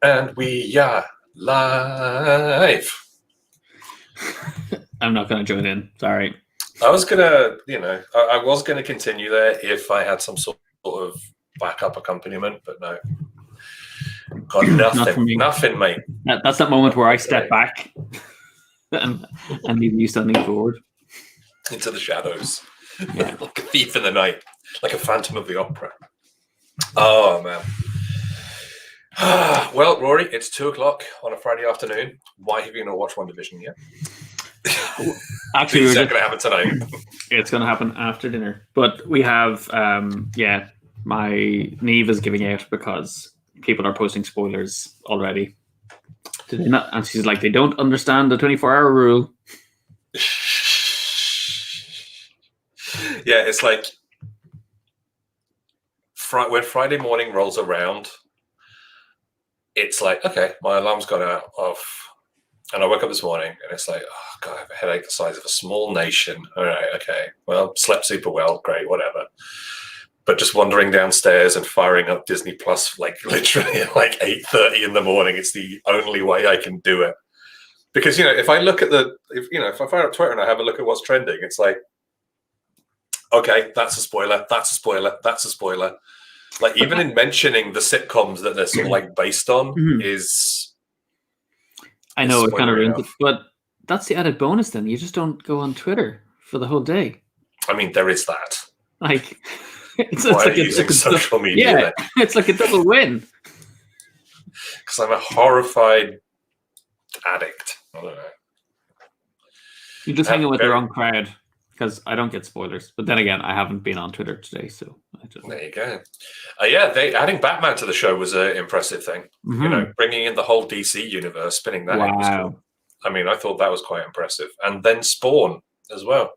And we are live. I'm not going to join in. Sorry. I was gonna, I was gonna continue there if I had some sort of backup accompaniment, but no, got nothing, mate. That's that moment where I step back and leave you standing forward into the shadows, like a thief in the night, like a Phantom of the Opera. Oh man. Well, Rory, it's 2:00 on a Friday afternoon. Why have you not watched WandaVision yet? Actually, it's not going to happen tonight. It's going to happen after dinner. But we have, my Neve is giving out because people are posting spoilers already. Do they not? And she's like, they don't understand the 24-hour rule. Yeah, it's like when Friday morning rolls around, it's like, okay, my alarm's gone off. And I woke up this morning and it's like, oh God, I have a headache the size of a small nation. All right, okay. Well, slept super well, great, whatever. But just wandering downstairs and firing up Disney Plus, like literally at like 8:30 in the morning, it's the only way I can do it. Because, if I look at if I fire up Twitter and I have a look at what's trending, it's like, okay, that's a spoiler, that's a spoiler, that's a spoiler. Like even in mentioning the sitcoms that they're sort of like based on is... I know it kind of ruins it, but that's the added bonus then. You just don't go on Twitter for the whole day. I mean, there is that. Like, it's like using social media. Yeah, it's like a double win. Because I'm a horrified addict. I don't know. You're just hanging with the wrong crowd. Because I don't get spoilers. But then again, I haven't been on Twitter today, so... There you go. Adding Batman to the show was an impressive thing. Mm-hmm. Bringing in the whole DC universe, spinning that in was cool. I mean, I thought that was quite impressive. And then Spawn as well.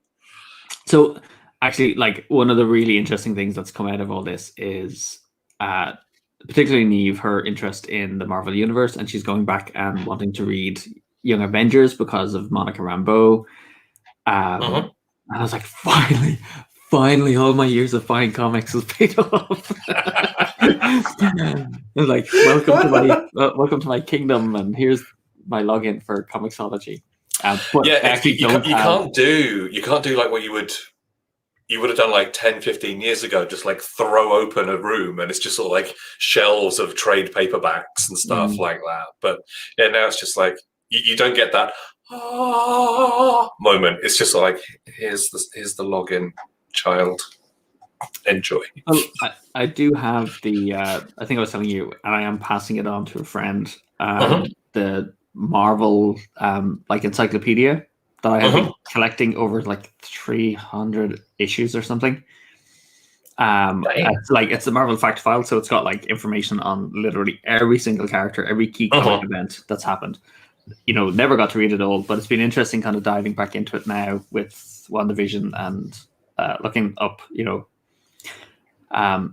So, actually, like, one of the really interesting things that's come out of all this is, particularly Neve, her interest in the Marvel universe, and she's going back and wanting to read Young Avengers because of Monica Rambeau. And I was like, finally, all my years of buying comics has paid off. I was like, welcome to my kingdom, and here's my login for Comixology. You can't do like what you would have done like 10, 15 years ago, just like throw open a room and it's just sort of like shelves of trade paperbacks and stuff like that. But yeah, now it's just like you don't get that moment. It's just like here's the login, child. Enjoy. Well, I do have the I think I was telling you, and I am passing it on to a friend, the Marvel like encyclopedia that I have been collecting over like 300 issues or something. It's the Marvel fact file, so it's got like information on literally every single character, every key comic event that's happened. Never got to read it all, but it's been interesting kind of diving back into it now with WandaVision and looking up,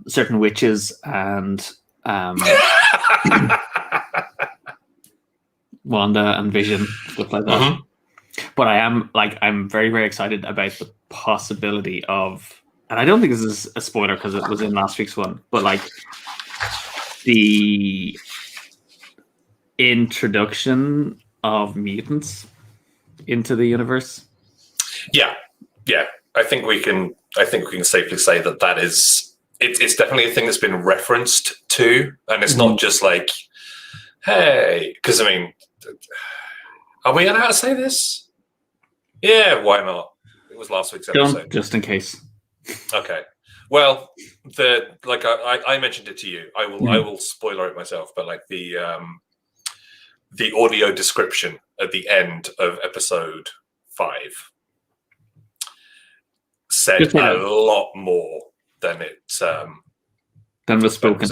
certain witches and Wanda and Vision, stuff like that. But I'm very, very excited about the possibility of, and I don't think this is a spoiler because it was in last week's one, but like the introduction of mutants into the universe. Yeah. I think we can safely say that is it's definitely a thing that's been referenced to, and it's not just like, hey, because I mean, are we allowed to say this? Yeah, why not? It was last week's episode. Just in case. Okay. Well, I mentioned it to you. I will spoiler it myself, but like the audio description at the end of episode 5 said a lot more than it than was spoken,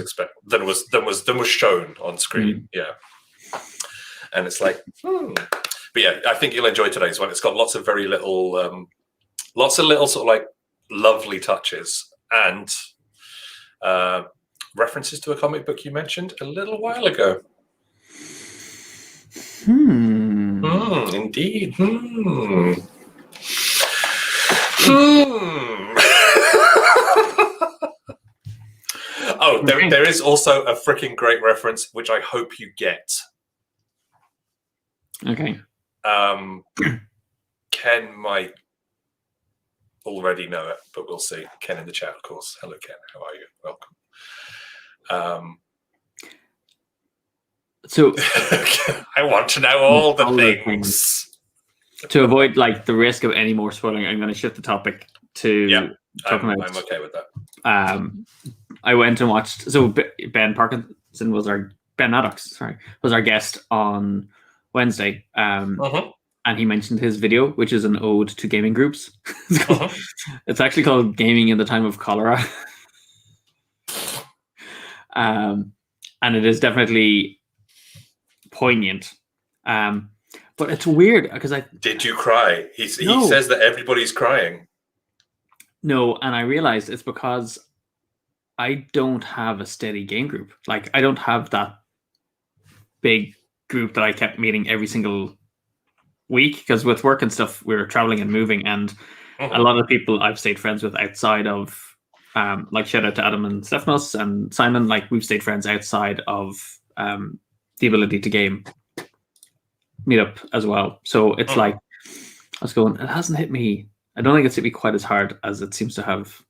than was shown on screen. Yeah, and it's like, but yeah, I think you'll enjoy today's one. It's got lots of very little, sort of like lovely touches and references to a comic book you mentioned a little while ago. Indeed. Oh, Okay. there is also a freaking great reference, which I hope you get. Okay. Ken might already know it, but we'll see. Ken in the chat, of course. Hello, Ken. How are you? Welcome. So I want to know all the All the things. to avoid like the risk of any more spoiling, I'm going to shift the topic to talking I'm about. okay with that. I went and watched. So Ben Parkinson was Ben Maddox, was our guest on Wednesday. And he mentioned his video, which is an ode to gaming groups. It's actually called "Gaming in the Time of Cholera," and it is definitely poignant. But it's weird because Did you cry? He says that everybody's crying. No, and I realized it's because I don't have a steady game group. Like, I don't have that big group that I kept meeting every single week, because with work and stuff, we were traveling and moving, and a lot of people I've stayed friends with outside of, like, shout out to Adam and Stephanos and Simon, like, we've stayed friends outside of the ability to game meetup as well. So it's like, I was going, it hasn't hit me. I don't think it's hit me quite as hard as it seems to have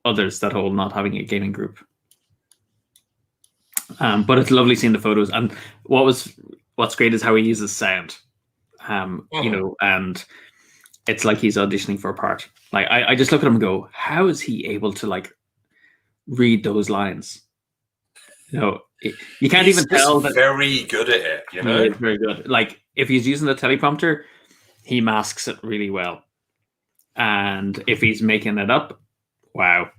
others that hold not having a gaming group. But it's lovely seeing the photos, and what's great is how he uses sound. You know, and it's like he's auditioning for a part. Like, I just look at him and go, how is he able to like read those lines? You know, you can't even tell that. Very good at it, you know. He's very good. Like, if he's using the teleprompter, he masks it really well. And if he's making it up, wow.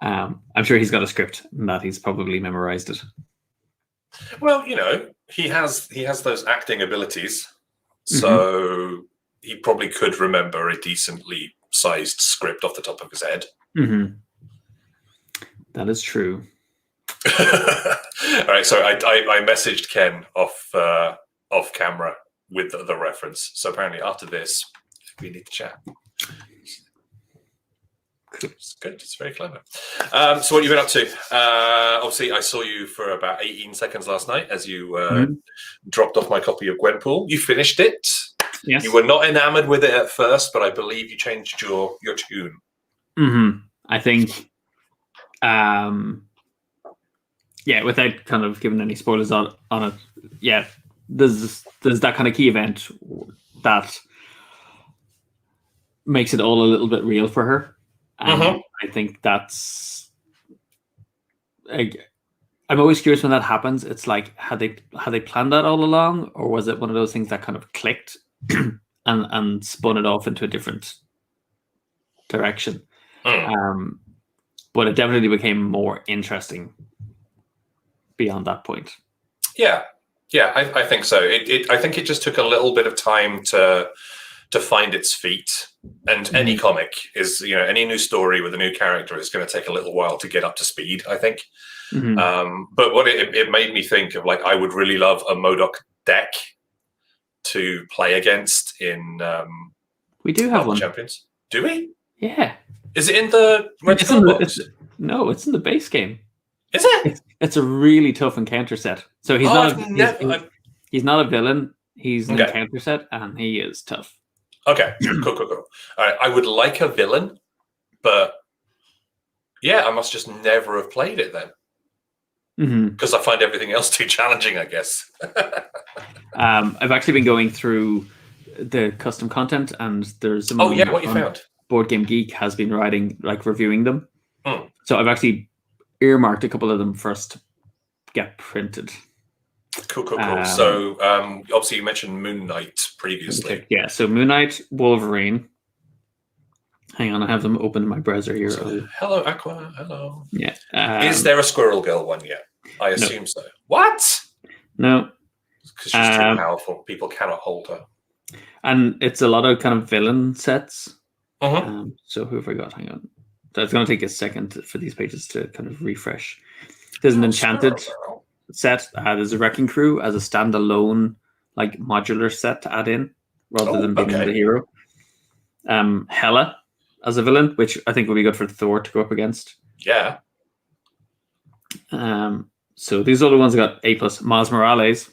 I'm sure he's got a script and that he's probably memorized it. Well, you know, he has those acting abilities, so he probably could remember a decently sized script off the top of his head. That is true. All right, so I messaged Ken off camera with the reference. So apparently after this, we need to chat. It's good. It's very clever. So what have you been up to? Obviously, I saw you for about 18 seconds last night as you dropped off my copy of Gwenpool. You finished it. Yes. You were not enamored with it at first, but I believe you changed your tune. I think, without kind of giving any spoilers on it, there's that kind of key event that makes it all a little bit real for her. I think that's. I'm always curious when that happens. It's like, had they planned that all along, or was it one of those things that kind of clicked and spun it off into a different direction? But it definitely became more interesting beyond that point. Yeah, I think so. I think it just took a little bit of time to find its feet. And any comic is, you know, any new story with a new character is going to take a little while to get up to speed, I think. But what it made me think of, like, I would really love a MODOK deck to play against in we do have one. Champions. Do we? Yeah. Is it in the Red Skull box? No, it's in the base game. Is it? It's a really tough encounter set. So he's he's not a villain. He's an encounter set, and he is tough. Okay, cool. All right, I would like a villain, but yeah, I must just never have played it then, because I find everything else too challenging, I guess. I've actually been going through the custom content, and there's some. What you found? Board Game Geek has been reviewing them. So I've actually earmarked a couple of them for us to get printed. Cool. So obviously you mentioned Moon Knight previously. Okay, yeah, so Moon Knight, Wolverine. Hang on, I have them open in my browser here. So, hello, Aqua. Hello. Yeah. Is there a Squirrel Girl one yet? I assume so. What? No. Because she's too powerful. People cannot hold her. And it's a lot of kind of villain sets. So who have I got? Hang on. So it's going to take a second for these pages to kind of refresh. There's an Enchanted set. There's a Wrecking Crew as a standalone, like, modular set to add in rather than being the hero. Hela as a villain, which I think would be good for Thor to go up against. Yeah. So these other ones got A+. Miles Morales.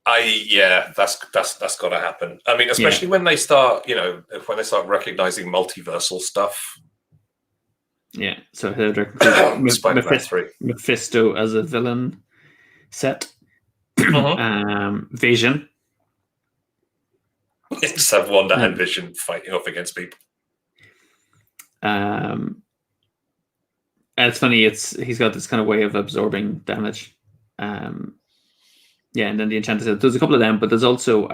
That's got to happen. I mean, especially when they start, when they start recognizing multiversal stuff. Yeah, so Spider-Man 3. Mephisto as a villain set. Vision. Just have Wanda and Vision fighting off against people. And it's funny. He's got this kind of way of absorbing damage. And then the Enchanted. There's a couple of them, but there's also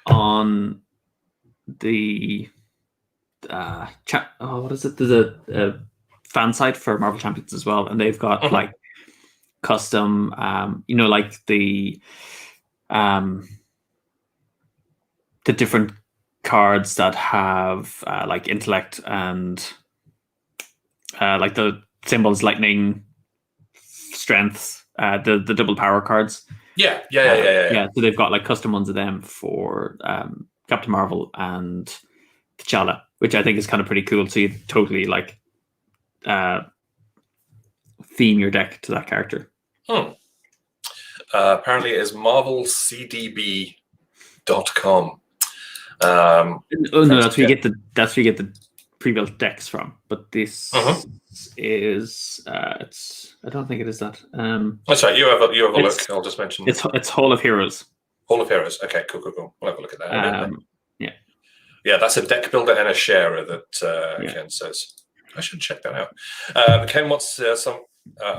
on the what is it? There's a fan site for Marvel Champions as well, and they've got like custom, like the different cards that have like intellect and like the symbols, lightning, strength, the double power cards. Yeah. So they've got like custom ones of them for Captain Marvel and T'Challa, which I think is kind of pretty cool. So you totally like theme your deck to that character. Apparently it is marvelcdb.com. No, that's where you get the pre-built decks from. But this is I don't think it is that. That's right. You have a look. I'll just mention it's Hall of Heroes. Hall of Heroes. Okay, cool. We'll have a look at that. Yeah, that's a deck builder and a sharer that Ken says. I should check that out. Ken wants I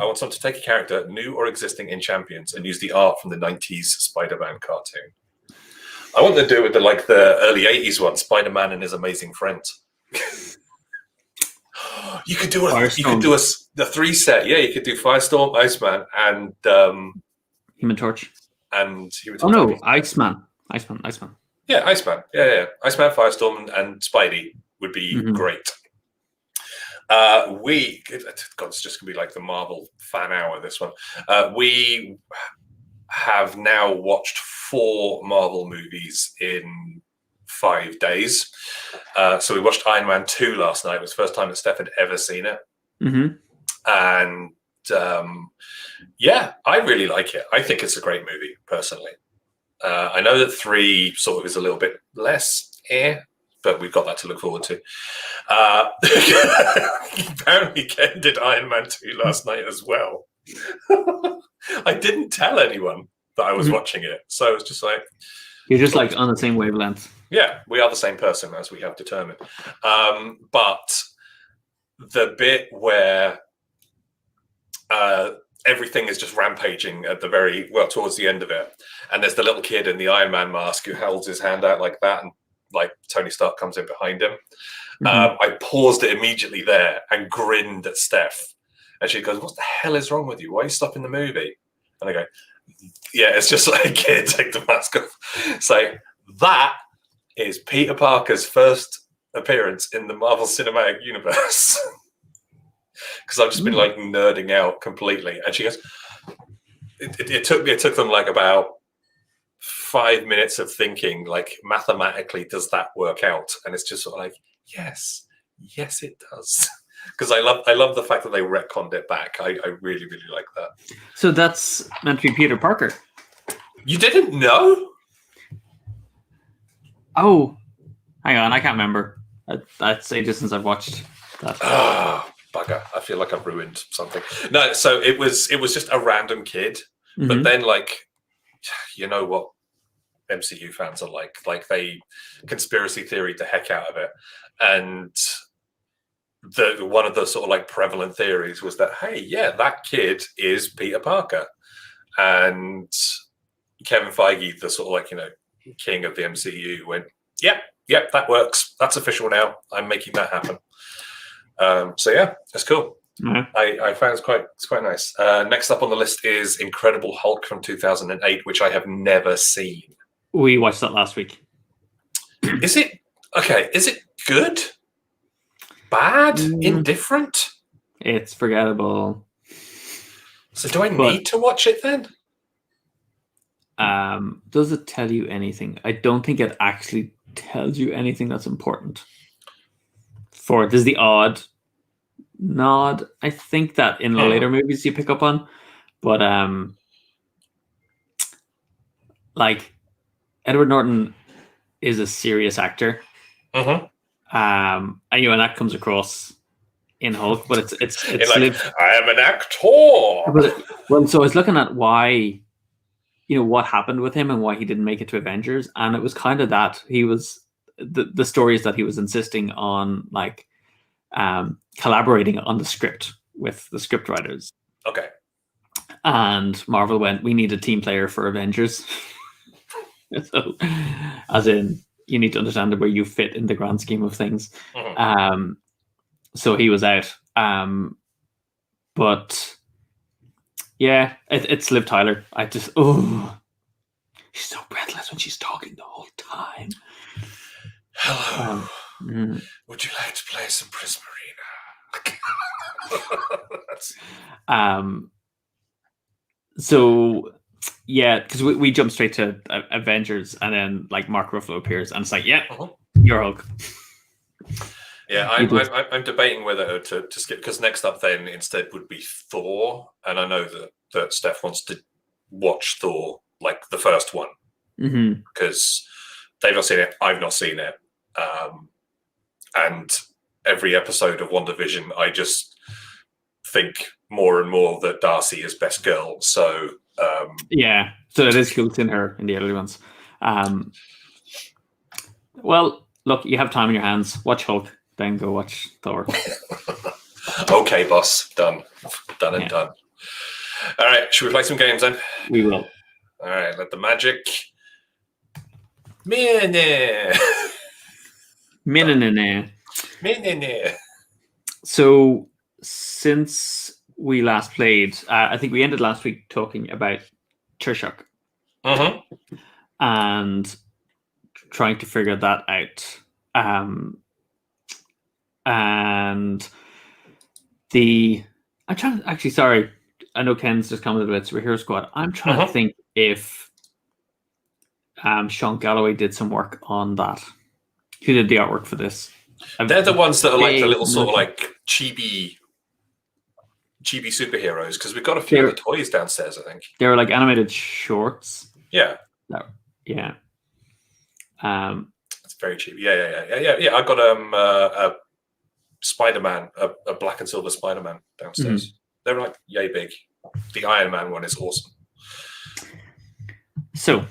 want someone to take a character, new or existing, in Champions and use the art from the 90s Spider-Man cartoon. I want to do it with the early 80s one, Spider-Man and His Amazing Friends. You could do the 3 set. Yeah, you could do Firestorm, Iceman, and Human Torch. And Iceman. Yeah, Iceman. Yeah. Iceman, Firestorm, and Spidey would be great. It's just gonna be like the Marvel fan hour. This one, we have now watched 4 Marvel movies in 5 days. So we watched Iron Man 2 last night. It was the first time that Steph had ever seen it, and I really like it. I think it's a great movie, personally. I know that 3 sort of is a little bit less, but we've got that to look forward to. Apparently, Ken did Iron Man 2 last night as well. I didn't tell anyone that I was watching it, so it's just like you're just like on the same wavelength. Yeah, we are the same person, as we have determined. But the bit where everything is just rampaging at towards the end of it, and there's the little kid in the Iron Man mask who holds his hand out like that, and like Tony Stark comes in behind him. I paused it immediately there and grinned at Steph, and she goes, "What the hell is wrong with you? Why are you stopping the movie?" And I go, "Yeah, it's just like a kid, take the mask off." So that is Peter Parker's first appearance in the Marvel Cinematic Universe. Because I've just been like nerding out completely, and she goes, "It took them like about 5 minutes of thinking, like, mathematically, does that work out?" And it's just sort of like, yes, it does. Because I love the fact that they retconned it back. I really, really like that. So that's meant to be Peter Parker. You didn't know? Oh, hang on, I can't remember. That's ages since I've watched that. Bugger! I feel like I've ruined something. No, so it was just a random kid, but then like, you know what MCU fans are like they conspiracy theory the heck out of it, and one of the sort of like prevalent theories was that, hey, yeah, that kid is Peter Parker, and Kevin Feige, the sort of like, king of the MCU, went, yep, that works, that's official now, I'm making that happen. So yeah, that's cool. I found it's quite nice. Next up on the list is Incredible Hulk from 2008, which I have never seen. We watched that last week. Is it okay? Is it good? Bad? Indifferent? It's forgettable. So do I need to watch it then? Does it tell you anything? I don't think it actually tells you anything that's important. For this is the odd nod, I think, that in the later movies you pick up on, but like Edward Norton is a serious actor. Mm-hmm. And that comes across in Hulk, but it's like, I am an actor. Well, so I was looking at why, what happened with him and why he didn't make it to Avengers, and it was kind of that he was the stories that he was insisting on, like collaborating on the script with the script writers. Okay. And Marvel went, we need a team player for Avengers. So, as in, you need to understand where you fit in the grand scheme of things. Mm-hmm. So he was out. But yeah, it's Liv Tyler. She's so breathless when she's talking the whole time. Hello. Would you like to play some Prisma Arena? So yeah, because we jump straight to Avengers, and then like Mark Ruffalo appears, and it's like, yeah, you're Hulk. Yeah, I'm debating whether to skip, because next up then instead would be Thor, and I know that Steph wants to watch Thor, like the first one, because they've not seen it, I've not seen it, and every episode of WandaVision, I just think more and more that Darcy is best girl. So yeah, so it is cool in her in the early ones. Well, look, you have time in your hands. Watch Hulk, then go watch Thor. Okay, boss. Done and done. All right, should we play some games then? We will. All right, let the magic. So since we last played, I think we ended last week talking about Tershuk and trying to figure that out. And I'm trying to actually, sorry, I know Ken's just commented about Superhero Squad. I'm trying to think if Sean Galloway did some work on that. Who did the artwork for this? They're the ones that are like the little sort of like chibi superheroes, because we've got a few of the toys downstairs, I think. They were like animated shorts. Yeah. Yeah. It's very cheap. Yeah. I got a Spider-Man, a black and silver Spider-Man downstairs. They're like yay big. The Iron Man one is awesome. So,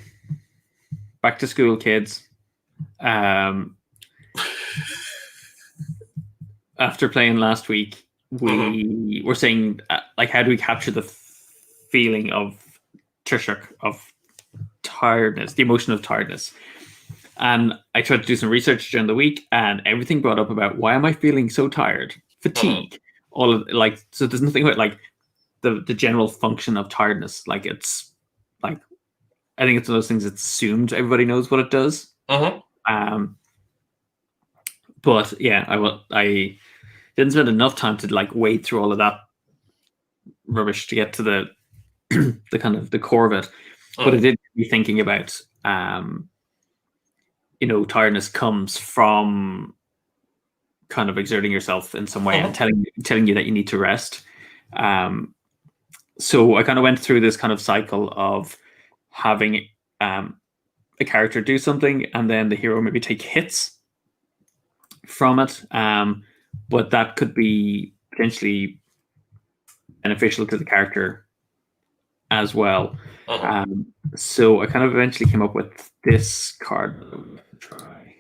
back to school, kids. After playing last week, we were saying, like, how do we capture the feeling of Tershuk, of tiredness, the emotion of tiredness? And I tried to do some research during the week, and everything brought up about, why am I feeling so tired? Fatigue. All of, like, so there's nothing about like the general function of tiredness. Like, it's like, I think it's one of those things that's assumed everybody knows what it does. But yeah, I didn't spend enough time to like wade through all of that rubbish to get to the the kind of the core of it. But I did be thinking about tiredness comes from kind of exerting yourself in some way and telling you that you need to rest. So I kind of went through this kind of cycle of having a character do something and then the hero maybe take hits from it. But that could be potentially beneficial to the character as well. So I kind of eventually came up with this card. Try.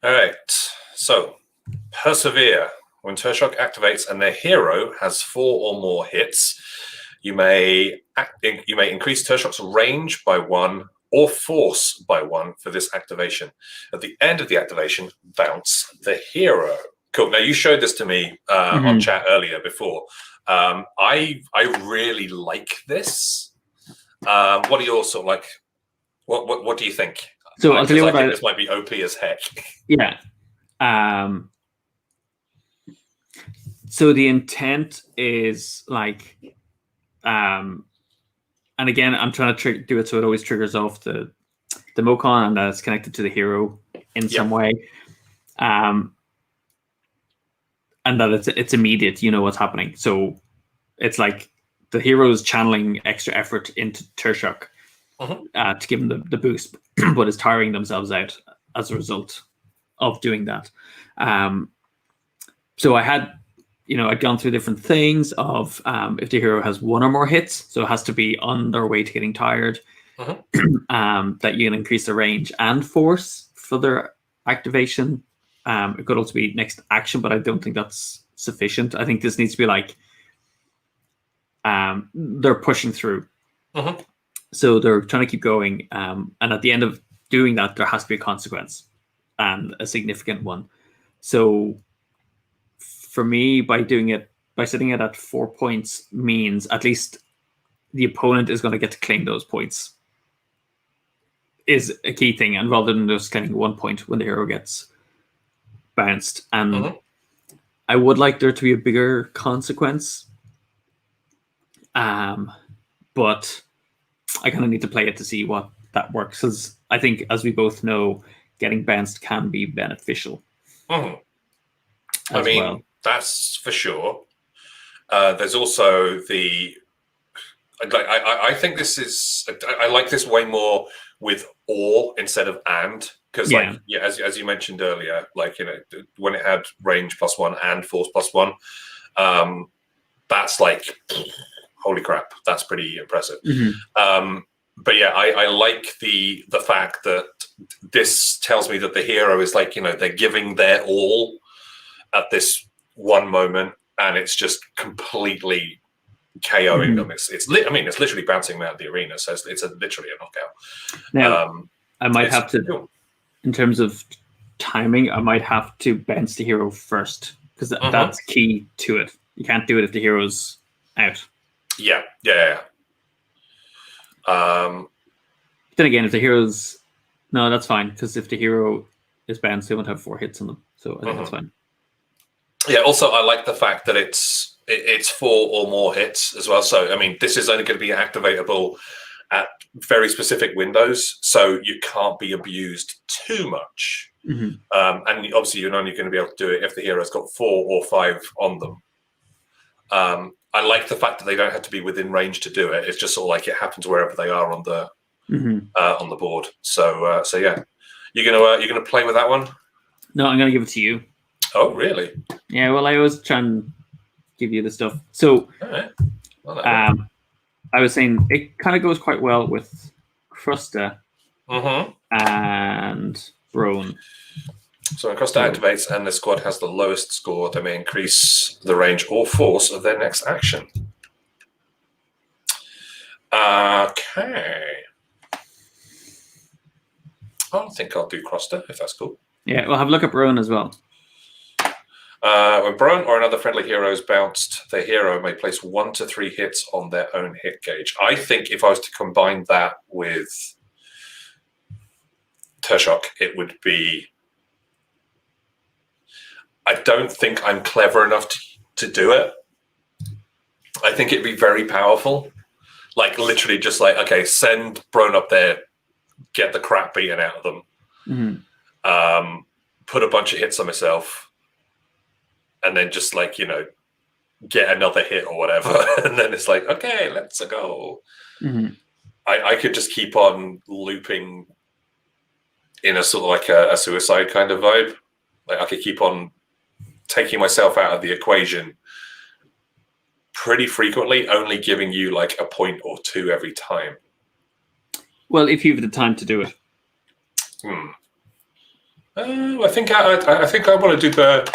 All right. So, persevere. When Tershuk activates and their hero has 4 or more hits, you may increase Tershuk's range by 1 or force by 1 for this activation. At the end of the activation, bounce the hero. Cool. Now, you showed this to me on chat earlier before. I really like this. What are your sort of like? What do you think? So I'll tell you what I think this might be OP as heck. Yeah. So the intent is like, and again, I'm trying to do it so it always triggers off the the Mokon and that it's connected to the hero in some way. And that it's immediate, you know what's happening. So it's like the hero's channeling extra effort into Tershok to give them the boost, but is tiring themselves out as a result of doing that. So I had, I'd gone through different things of if the hero has one or more hits, so it has to be on their way to getting tired, that you can increase the range and force for their activation. It could also be next action, but I don't think that's sufficient. I think this needs to be like they're pushing through. So they're trying to keep going. And at the end of doing that, there has to be a consequence, and a significant one. So for me, by setting it at 4 points means at least the opponent is going to get to claim those points, is a key thing. And rather than just claiming 1 point when the hero gets bounced. And I would like there to be a bigger consequence. But I kind of need to play it to see what that works. Because I think, as we both know, getting bounced can be beneficial. I mean, that's for sure. There's also I think this is, I like this way more with or instead of and, because as you mentioned earlier, when it had range +1 and force +1, that's like, holy crap, that's pretty impressive. But yeah, I like the fact that this tells me that the hero is they're giving their all at this one moment, and it's just completely KOing them. It's literally bouncing them out of the arena, so it's literally a knockout. Now, I might have to, in terms of timing, I might have to bounce the hero first, because that's key to it. You can't do it if the hero's out. Yeah. Then again, if the hero's... No, that's fine, because if the hero is bounced, they won't have 4 hits on them. So I think that's fine. Yeah, also, I like the fact that it's 4 or more hits as well. So, I mean, this is only going to be activatable at very specific windows, so you can't be abused too much. And obviously, you're only going to be able to do it if the hero's got 4 or 5 on them. I like the fact that they don't have to be within range to do it. It's just sort of like it happens wherever they are on the board. So yeah, you're gonna play with that one? No, I'm gonna give it to you. Oh, really? Yeah. Well, I always try and give you the stuff. So, I was saying it kind of goes quite well with Krusta and Roan. So when Krusta activates and the squad has the lowest score, they may increase the range or force of their next action. Okay. I think I'll do Krusta, if that's cool. Yeah, we'll have a look at Roan as well. When Brown or another friendly hero is bounced, the hero may place 1 to 3 hits on their own hit gauge. I think if I was to combine that with Tershok, it would be... I don't think I'm clever enough to do it. I think it'd be very powerful. Literally just okay, send Brown up there, get the crap beaten out of them, put a bunch of hits on myself, and then just get another hit or whatever. And then it's okay, let's go. I could just keep on looping in a sort of a suicide kind of vibe. I could keep on taking myself out of the equation pretty frequently, only giving you a point or 2 every time. Well, if you have the time to do it. I think I want to do the...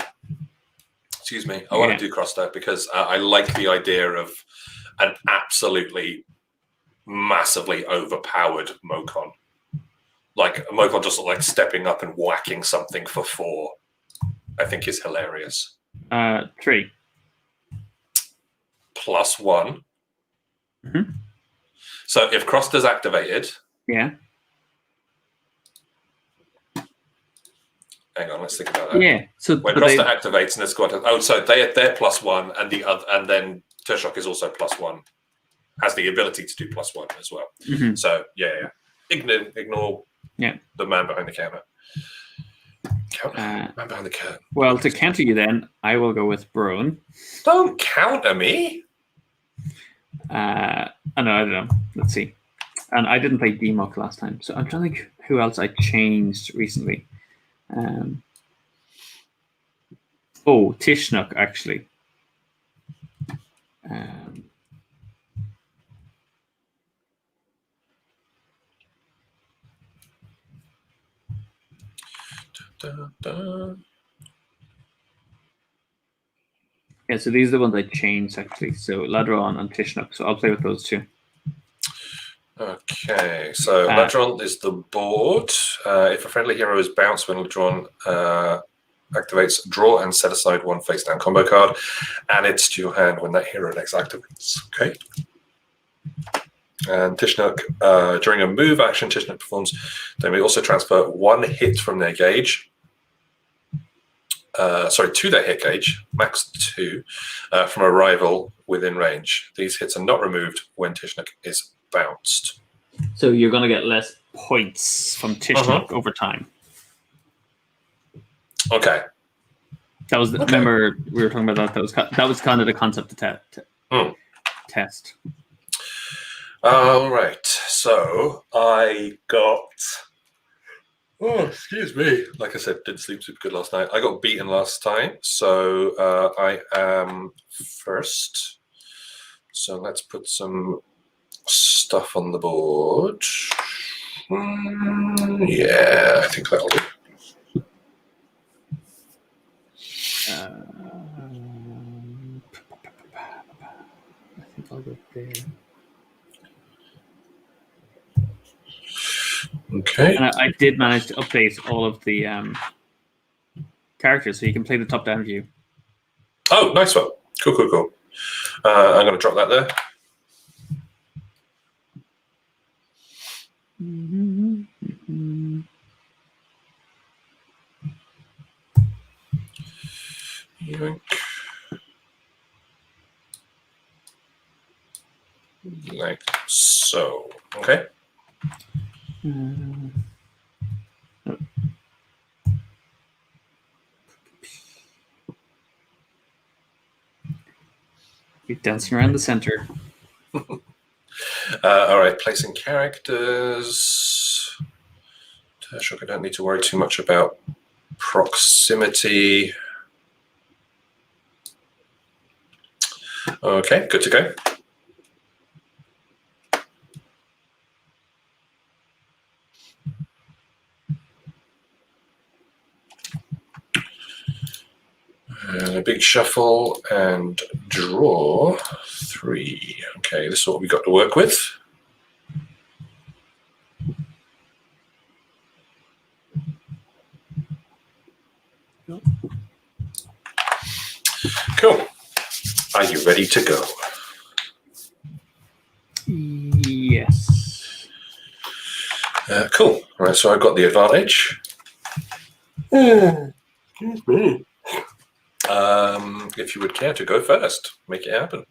Excuse me. I want to do Krusta because I like the idea of an absolutely massively overpowered Mokon. A Mokon just stepping up and whacking something for 4. I think is hilarious. 3. +1. So if Krusta's activated... Yeah. Hang on, let's think about that. Yeah. So when Krusta activates and the squad has... so they're +1 and then Tershok is also +1. Has the ability to do +1 as well. So yeah. Ignore Yeah. The man behind the counter. Man behind the curtain. Well, to counter you then, I will go with Broen. Don't counter me. I don't know. Let's see. And I didn't play DMOC last time, so I'm trying to think who else I changed recently. Tishnuk, actually. Yeah, so these are the ones I changed, actually. So Ladron and Tishnuk, so I'll play with those two. Okay, so Ladron is the board. If a friendly hero is bounced when Ladron activates, draw and set aside one face down combo card, and it's to your hand when that hero next activates. Okay. And Tishnuk, during a move action Tishnuk performs, they may also transfer one hit from their gauge. To their hit gauge, max 2, from a rival within range. These hits are not removed when Tishnuk is bounced. So you're going to get less points from Tishnuk over time. Okay. That was remember we were talking about that. That was kind of the concept of test. All right. So I got. Oh, excuse me. Like I said, didn't sleep super good last night. I got beaten last time, so I am first. So let's put some stuff on the board. Yeah, I think that'll do. I think I'll go there. Okay. And I did manage to update all of the characters, so you can play the top-down view. Oh, nice one. Cool. I'm going to drop that there. Yoink. Like so. Okay. You're dancing around the center. All right, placing characters. Tershok, I don't need to worry too much about proximity. Okay, good to go. And a big shuffle and draw 3. Okay, this is what we got to work with. Cool. Are you ready to go? Yes. Cool. All right, so I've got the advantage. Excuse me. If you would care to go first, make it happen.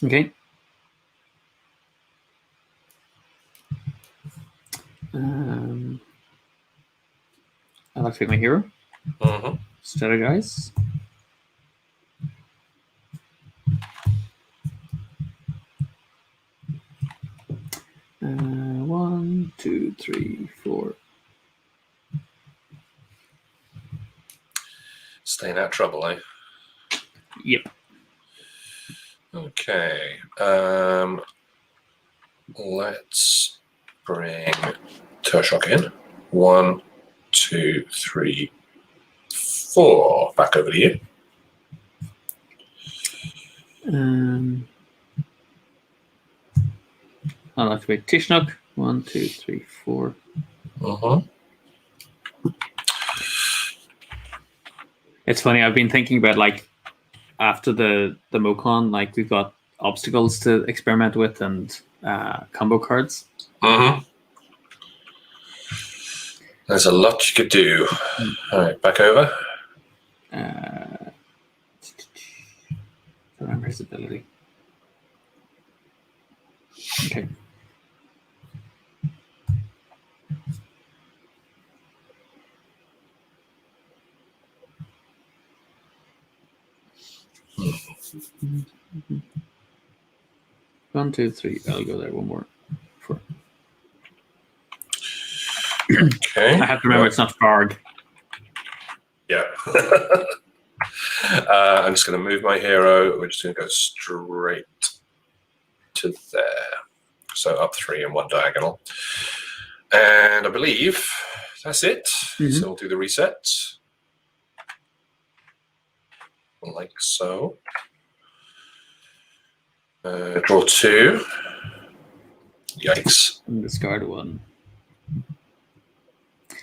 Okay. I'll activate my hero. Strategize. One, two, three, four. Staying out of trouble, eh? Yep. Okay. Let's bring Tershok in. 1, 2, 3, 4. Back over to you. I'll activate Tishnuk. 1, 2, 3, 4. It's funny. I've been thinking about after the Mokon, we've got obstacles to experiment with and combo cards. There's a lot you could do. All right, back over. Remember his ability. Okay. 1, 2, 3. I'll go there. One more. 4. Okay. I have to remember it's not Farg. Yeah. I'm just going to move my hero. We're just going to go straight to there. So up 3 in one diagonal. And I believe that's it. Mhm. So we'll do the reset. Like so. Draw 2. Yikes. And discard 1.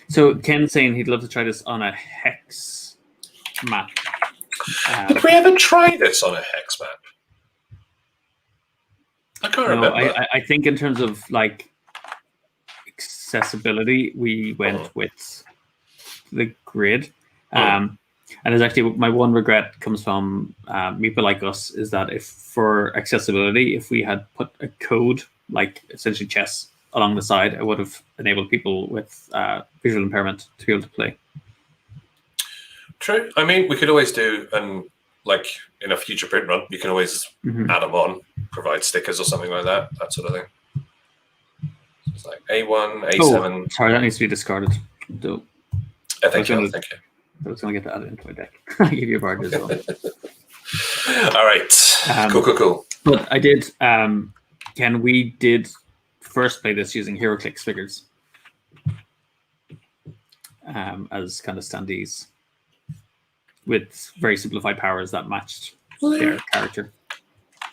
So Ken's saying he'd love to try this on a hex map. Did we ever try this on a hex map? I can't No, remember. I think in terms of like accessibility, we went with the grid. And there's actually my one regret comes from people like us is that if for accessibility, if we had put a code like essentially chess along the side, it would have enabled people with visual impairment to be able to play. True. I mean, we could always do, and like in a future print run, you can always add them on, provide stickers or something like that, that sort of thing. So it's like A1, A7. Oh, sorry, that needs to be discarded. So, Thank you. Thank you. I was going to get that added into my deck. I'll give you a card as well. All right. Cool. But I did, Ken, we did first play this using HeroClix figures as kind of standees with very simplified powers that matched their character.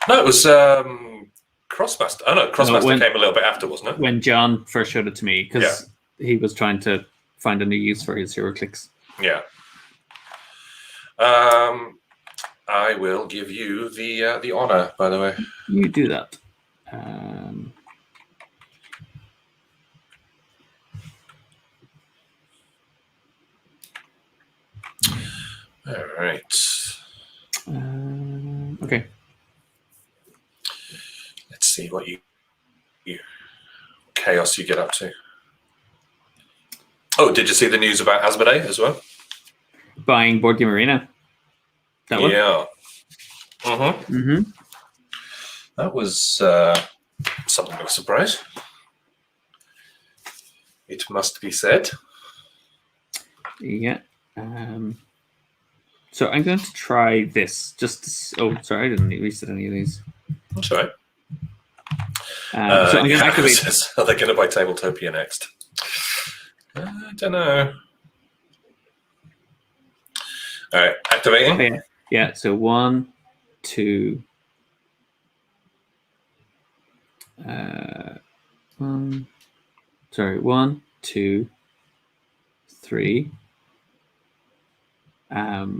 No, it was Crossmaster. Oh, no, Crossmaster came a little bit after, wasn't it? When John first showed it to me, because he was trying to find a new use for his HeroClix. Yeah. I will give you the honor, by the way. You do that. All right. Okay. Let's see what you chaos you get up to. Oh, did you see the news about Asmodee as well? Buying Board Game Arena. That one? Yeah. That was something of a surprise. It must be said. Yeah. So I'm going to try this. Sorry, I didn't reset any of these. That's all right. So I'm going to activate. Are they going to buy Tabletopia next? I don't know. All right, activating. Oh, yeah. So 1, 2. 1, 2, 3. That's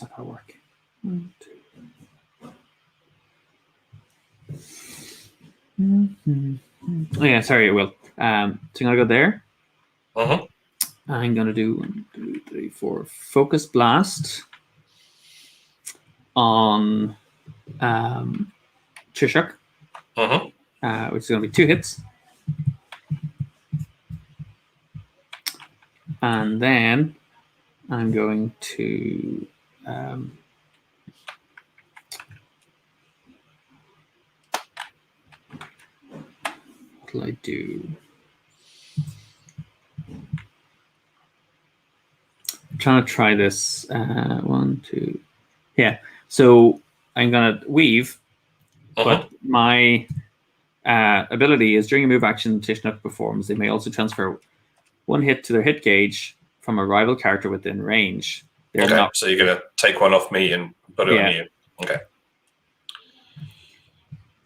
not gonna work. 1, 2. Oh yeah, sorry, it will. So I'm gonna go there. I'm gonna do 1, 2, 3, 4. Focus Blast on Trishak, which is gonna be 2 hits. And then I'm going to what will I do? I'm trying to try this. 1, 2. Yeah. So I'm gonna weave, but my ability is during a move action Tishnak performs, they may also transfer 1 hit to their hit gauge from a rival character within range. So you're going to take 1 off me and put it on you. Okay.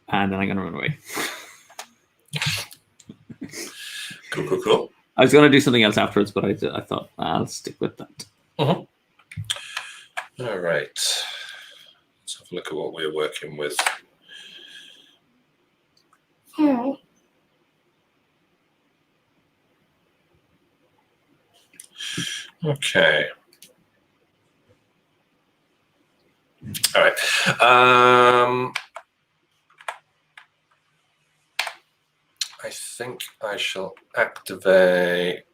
And then I'm going to run away. Cool. I was going to do something else afterwards, but I thought I'll stick with that. All right. Let's have a look at what we're working with. Okay. All right. I think I shall activate.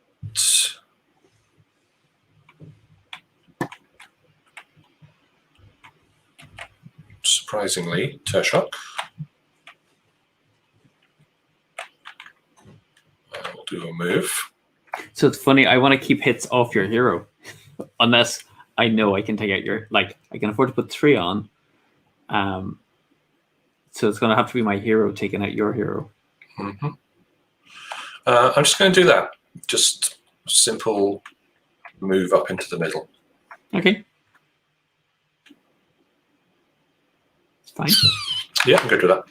unsurprisingly, Tershok. We'll do a move. So it's funny. I want to keep hits off your hero, unless I know I can take out your I can afford to put 3 on. So it's going to have to be my hero taking out your hero. Mm-hmm. I'm just going to do that. Just simple move up into the middle. Okay. It's fine. Yeah, I'm good with that.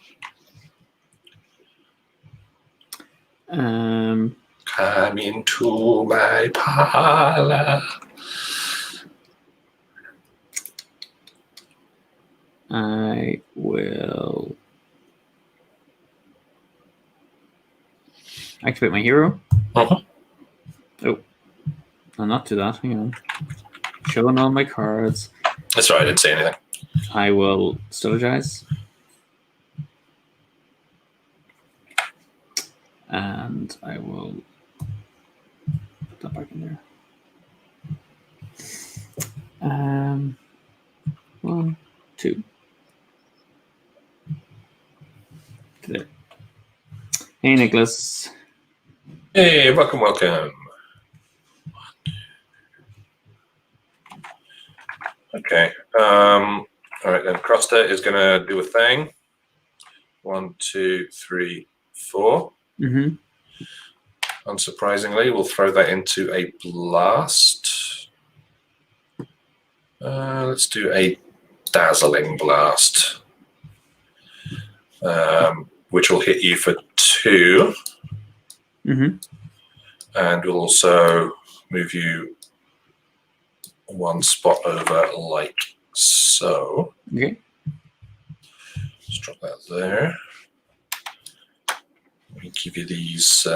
Come into my parlor. I will activate my hero. Uh-huh. Oh, I'll not do that. Hang on. Showing all my cards. That's right, I didn't say anything. I will strategize. And I will put that back in there. 1, 2. There. Hey, Nicholas. Hey, welcome. Okay. All right, then Crosta is going to do a thing. 1, 2, 3, 4. Mm-hmm. Unsurprisingly, we'll throw that into a blast. Let's do a dazzling blast, which will hit you for 2. Mm-hmm. And we'll also move you 1 spot over like so. Okay. Just drop that there. We give you these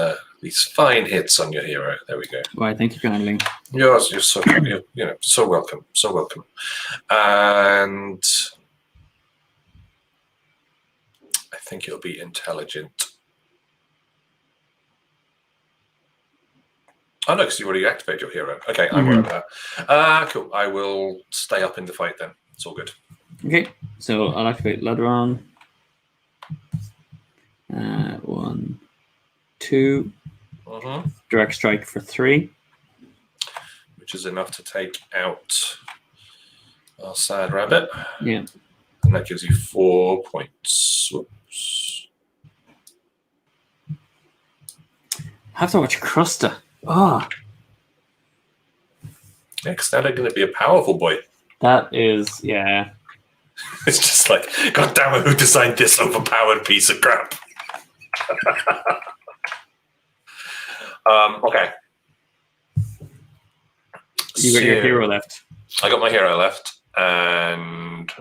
fine hits on your hero. There we go. Why, thank you kindly. You're so so welcome, so welcome. And I think it'll be intelligent. Oh no, because you already activated your hero. Okay, I'm aware of that. Cool. I will stay up in the fight then. It's all good. Okay, so I'll activate Ladron. 1, 2. Direct strike for 3. Which is enough to take out our sad rabbit. Yeah. And that gives you 4 points. Whoops. Have to watch Crusta. Oh. Yeah, because now they're going to be a powerful boy. That is, yeah. It's just like, God damn it, who designed this overpowered piece of crap? Okay. You got your hero left. I got my hero left, and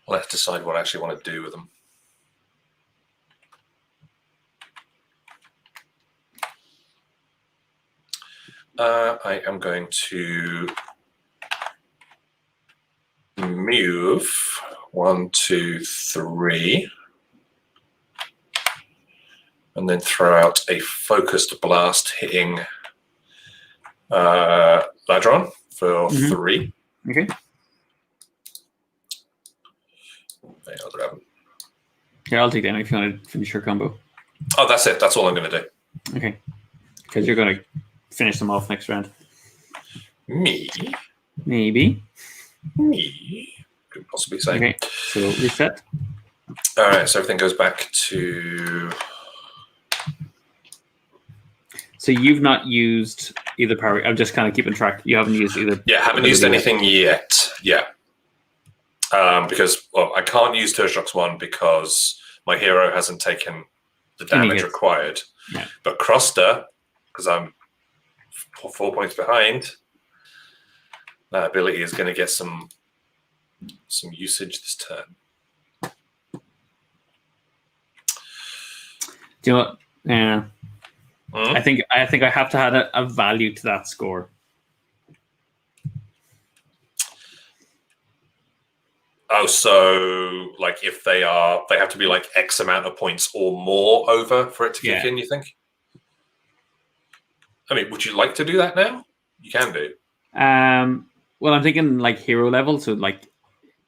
let's decide what I actually want to do with them. I am going to move 1, 2, 3, and then throw out a focused blast hitting Ladron for 3. Okay. Okay, I'll grab him. Here, I'll take that if you want to finish your combo. Oh, that's it. That's all I'm going to do. Okay. Because you're going to finish them off next round. Me? Maybe. Me? Could possibly say. Okay, so reset. All right, so everything goes back to... So you've not used either power. I'm just kind of keeping track. You haven't used either. Yeah, haven't used anything yet. Yeah. Because, well, I can't use Tershok's one because my hero hasn't taken the damage required. Yeah. But Crosta, because I'm 4 points behind, that ability is going to get some usage this turn. Do you know what? Yeah. I think I have to add a value to that score. Oh, so like if they have to be like X amount of points or more over for it to kick in, you think? I mean, would you like to do that now? You can do. Well, I'm thinking like hero level, so like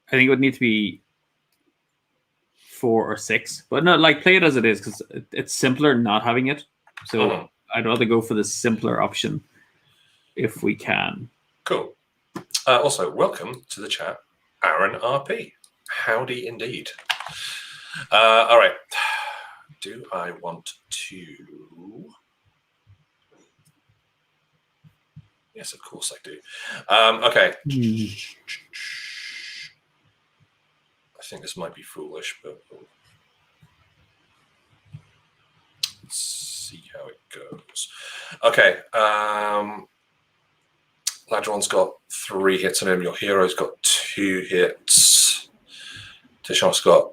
I think it would need to be 4 or 6, but no, like play it as it is because it's simpler not having it. So I'd rather go for the simpler option if we can. Cool. Also, welcome to the chat, Aaron RP. Howdy indeed. All right. Do I want to? Yes, of course I do. Okay. I think this might be foolish, but let's see how it goes. Okay. Ladron's got 3 hits on him. Your hero's got 2 hits. Tishnok's got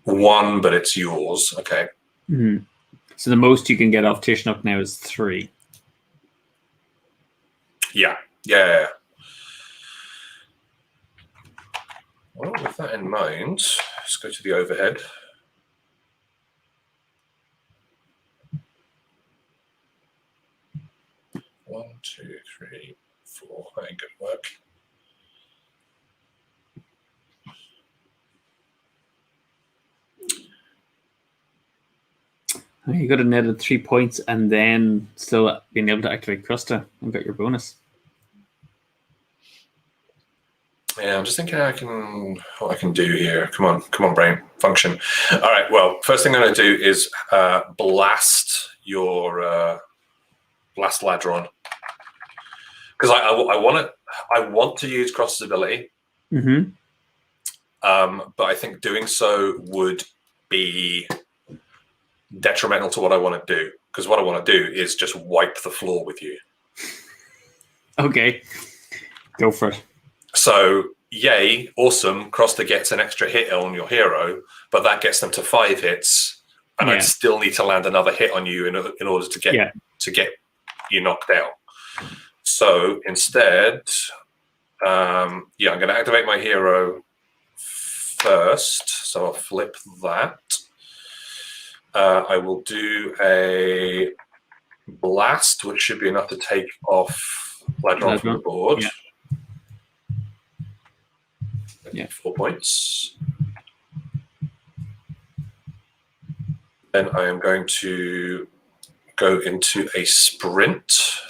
1, but it's yours. Okay. Mm-hmm. So the most you can get off Tishnok now is 3. Yeah. Well, with that in mind, let's go to the overhead. One, 2, 3, 4. That ain't gonna work. You got a netted 3 points and then still being able to activate Krusta and got your bonus. Yeah, I'm just thinking what I can do here. Come on, brain, function. All right. Well, first thing I'm going to do is blast your blast Ladron because I want to use Cross's ability. Mm-hmm. But I think doing so would be detrimental to what I want to do because what I want to do is just wipe the floor with you. Okay, go for it. So, yay, awesome. Crosta gets an extra hit on your hero, but that gets them to 5 hits, and I still need to land another hit on you in order to get you knocked out. So instead, I'm going to activate my hero first. So I'll flip that. I will do a blast, which should be enough to take off Ladron from the board. Yeah. 4 points. Then I am going to go into a sprint.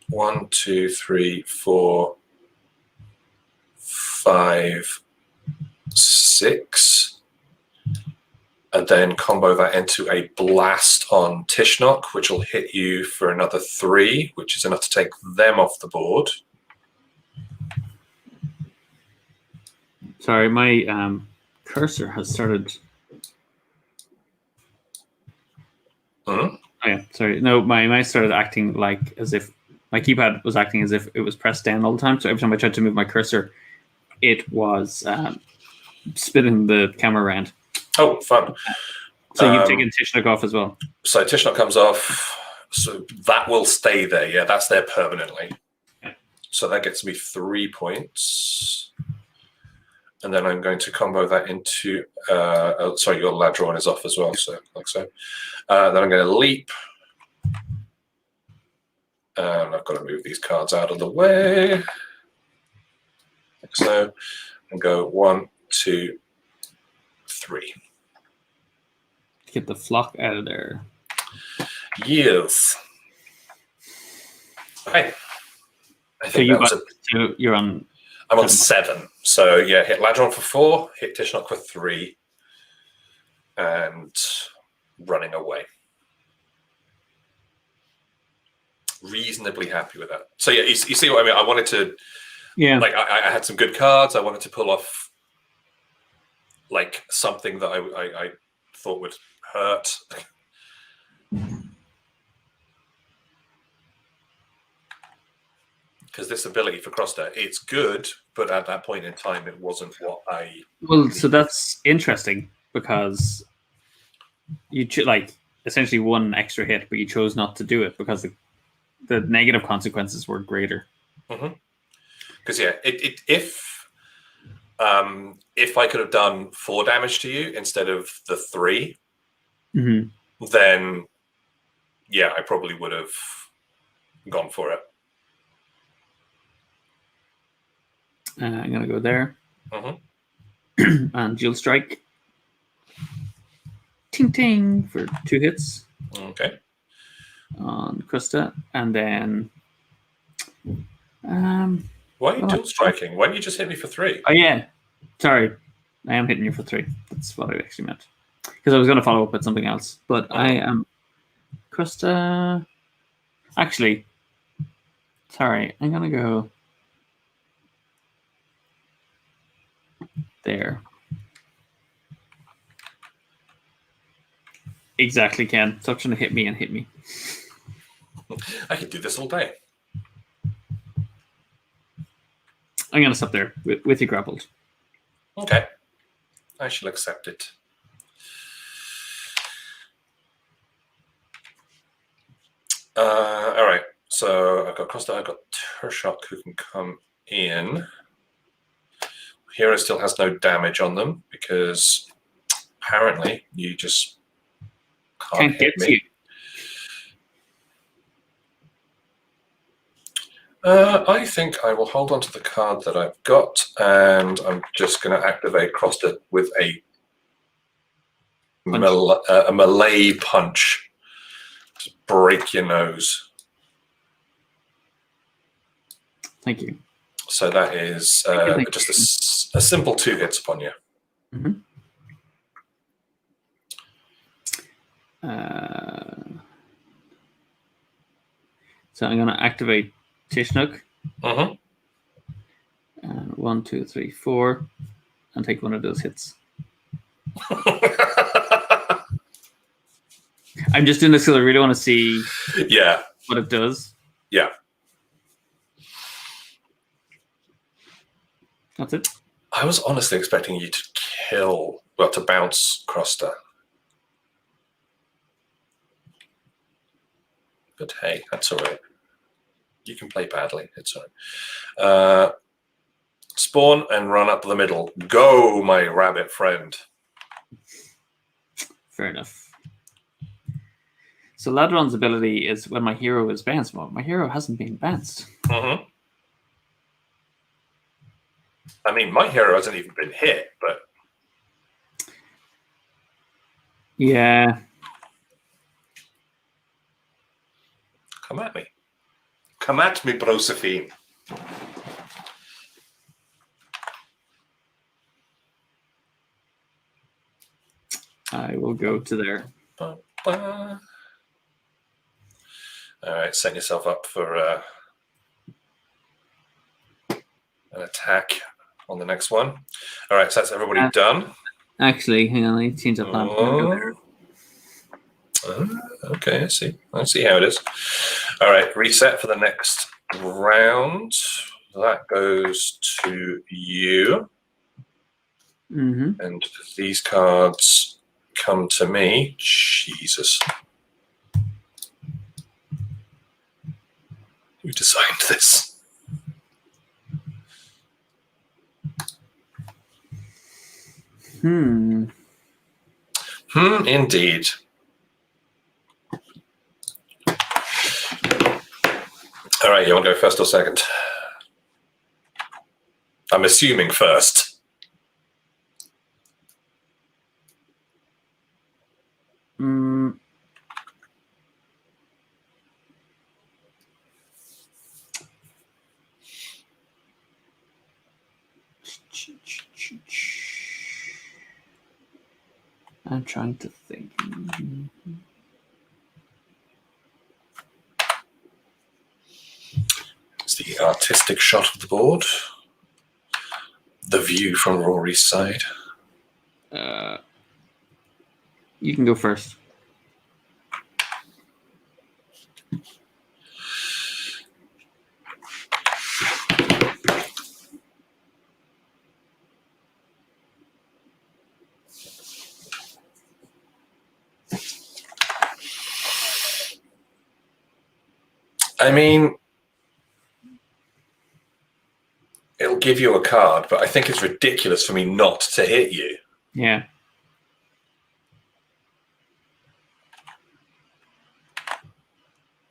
1, 2, 3, 4, 5, 6. And then combo that into a blast on Tishnok, which will hit you for another 3, which is enough to take them off the board. Sorry, my cursor has started. Mm-hmm. Oh yeah, sorry. No, my mouse started acting like as if my keypad was acting as if it was pressed down all the time. So every time I tried to move my cursor, it was spinning the camera around. Oh, fun. So you've taken Tishnok off as well. So Tishnok comes off. So that will stay there. Yeah, that's there permanently. Yeah. So that gets me 3 points. And then I'm going to combo that into, sorry, your Ladron is off as well, so like so. Then I'm going to leap. And I've got to move these cards out of the way. Like so. And go 1, 2, 3. Get the flock out of there. Yes. Okay. I think you're on. I'm on 7. So yeah, hit Ladron for 4, hit Tishnok for 3, and running away. Reasonably happy with that. So yeah, you see what I mean? I wanted to, like I had some good cards. I wanted to pull off like something that I thought would hurt. Because this ability for Crosshair, it's good, but at that point in time, it wasn't what I. Well, so that's interesting because you essentially 1 extra hit, but you chose not to do it because the negative consequences were greater. Because if I could have done 4 damage to you instead of the 3, then yeah, I probably would have gone for it. I'm gonna go there. and Dual Strike. Ting ting for 2 hits Okay. on Krista, and then Why are you dual striking? Why don't you just hit me for 3? oh yeah, sorry, I am hitting you for 3. That's what I actually meant, because I was going to follow up with something else, but I am Krista. Actually, sorry, I'm gonna go there. Exactly, Ken. Stop trying to hit me and hit me. I could do this all day. I'm gonna stop there with you grappled. Okay. I shall accept it. All right. So I've got Costa, I've got Tershok who can come in. Hero still has no damage on them because apparently you just can't hit me. You. I think I will hold on to the card that I've got, and I'm just going to activate Crossed with a melee punch to break your nose. Thank you. So that is just a simple 2 hits upon you. Mm-hmm. So I'm going to activate Tishnook. Mm-hmm. 1, 2, 3, 4, and take one of those hits. I'm just doing this because I really want to see what it does. Yeah. That's it. I was honestly expecting you to bounce Crosta. But hey, that's all right. You can play badly. It's all right. Spawn and run up the middle. Go, my rabbit friend. Fair enough. So Ladron's ability is when my hero is bounced. Well, my hero hasn't been bounced. Mm-hmm. I mean, my hero hasn't even been hit, but... Yeah. Come at me. Come at me, Brosephine. I will go to there. All right, set yourself up for an attack on the next one. All right, so that's everybody done. Actually, hang on, I need to change the plan. Okay, I see how it is. All right, reset for the next round. That goes to you. Mm-hmm. And these cards come to me. Jesus. Who designed this? Indeed. All right, you want to go first or second? I'm assuming first. I'm trying to think. It's the artistic shot of the board. The view from Rory's side. You can go first. I mean, it'll give you a card, but I think it's ridiculous for me not to hit you. Yeah.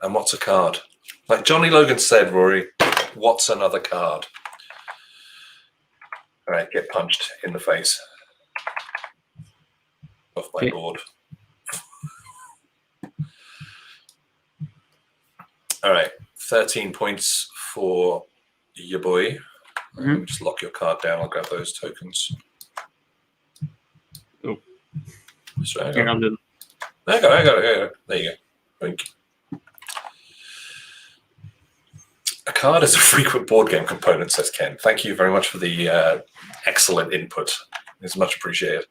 And what's a card? Like Johnny Logan said, Rory, what's another card? All right, get punched in the face off my board. All right, 13 points for your boy. Let me just lock your card down. I'll grab those tokens. Oh. So I Here, I'll do them. I got it. There you go. Wink. A card is a frequent board game component, says Ken. Thank you very much for the excellent input. It's much appreciated.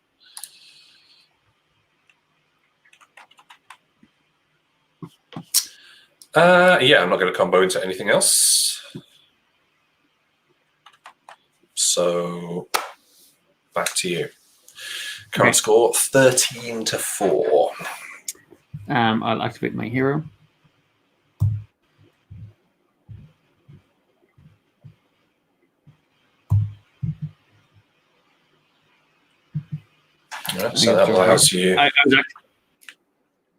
Yeah, I'm not going to combo into anything else. So back to you. Current score 13-4. I'll activate my hero. Yeah, so that allows you. I was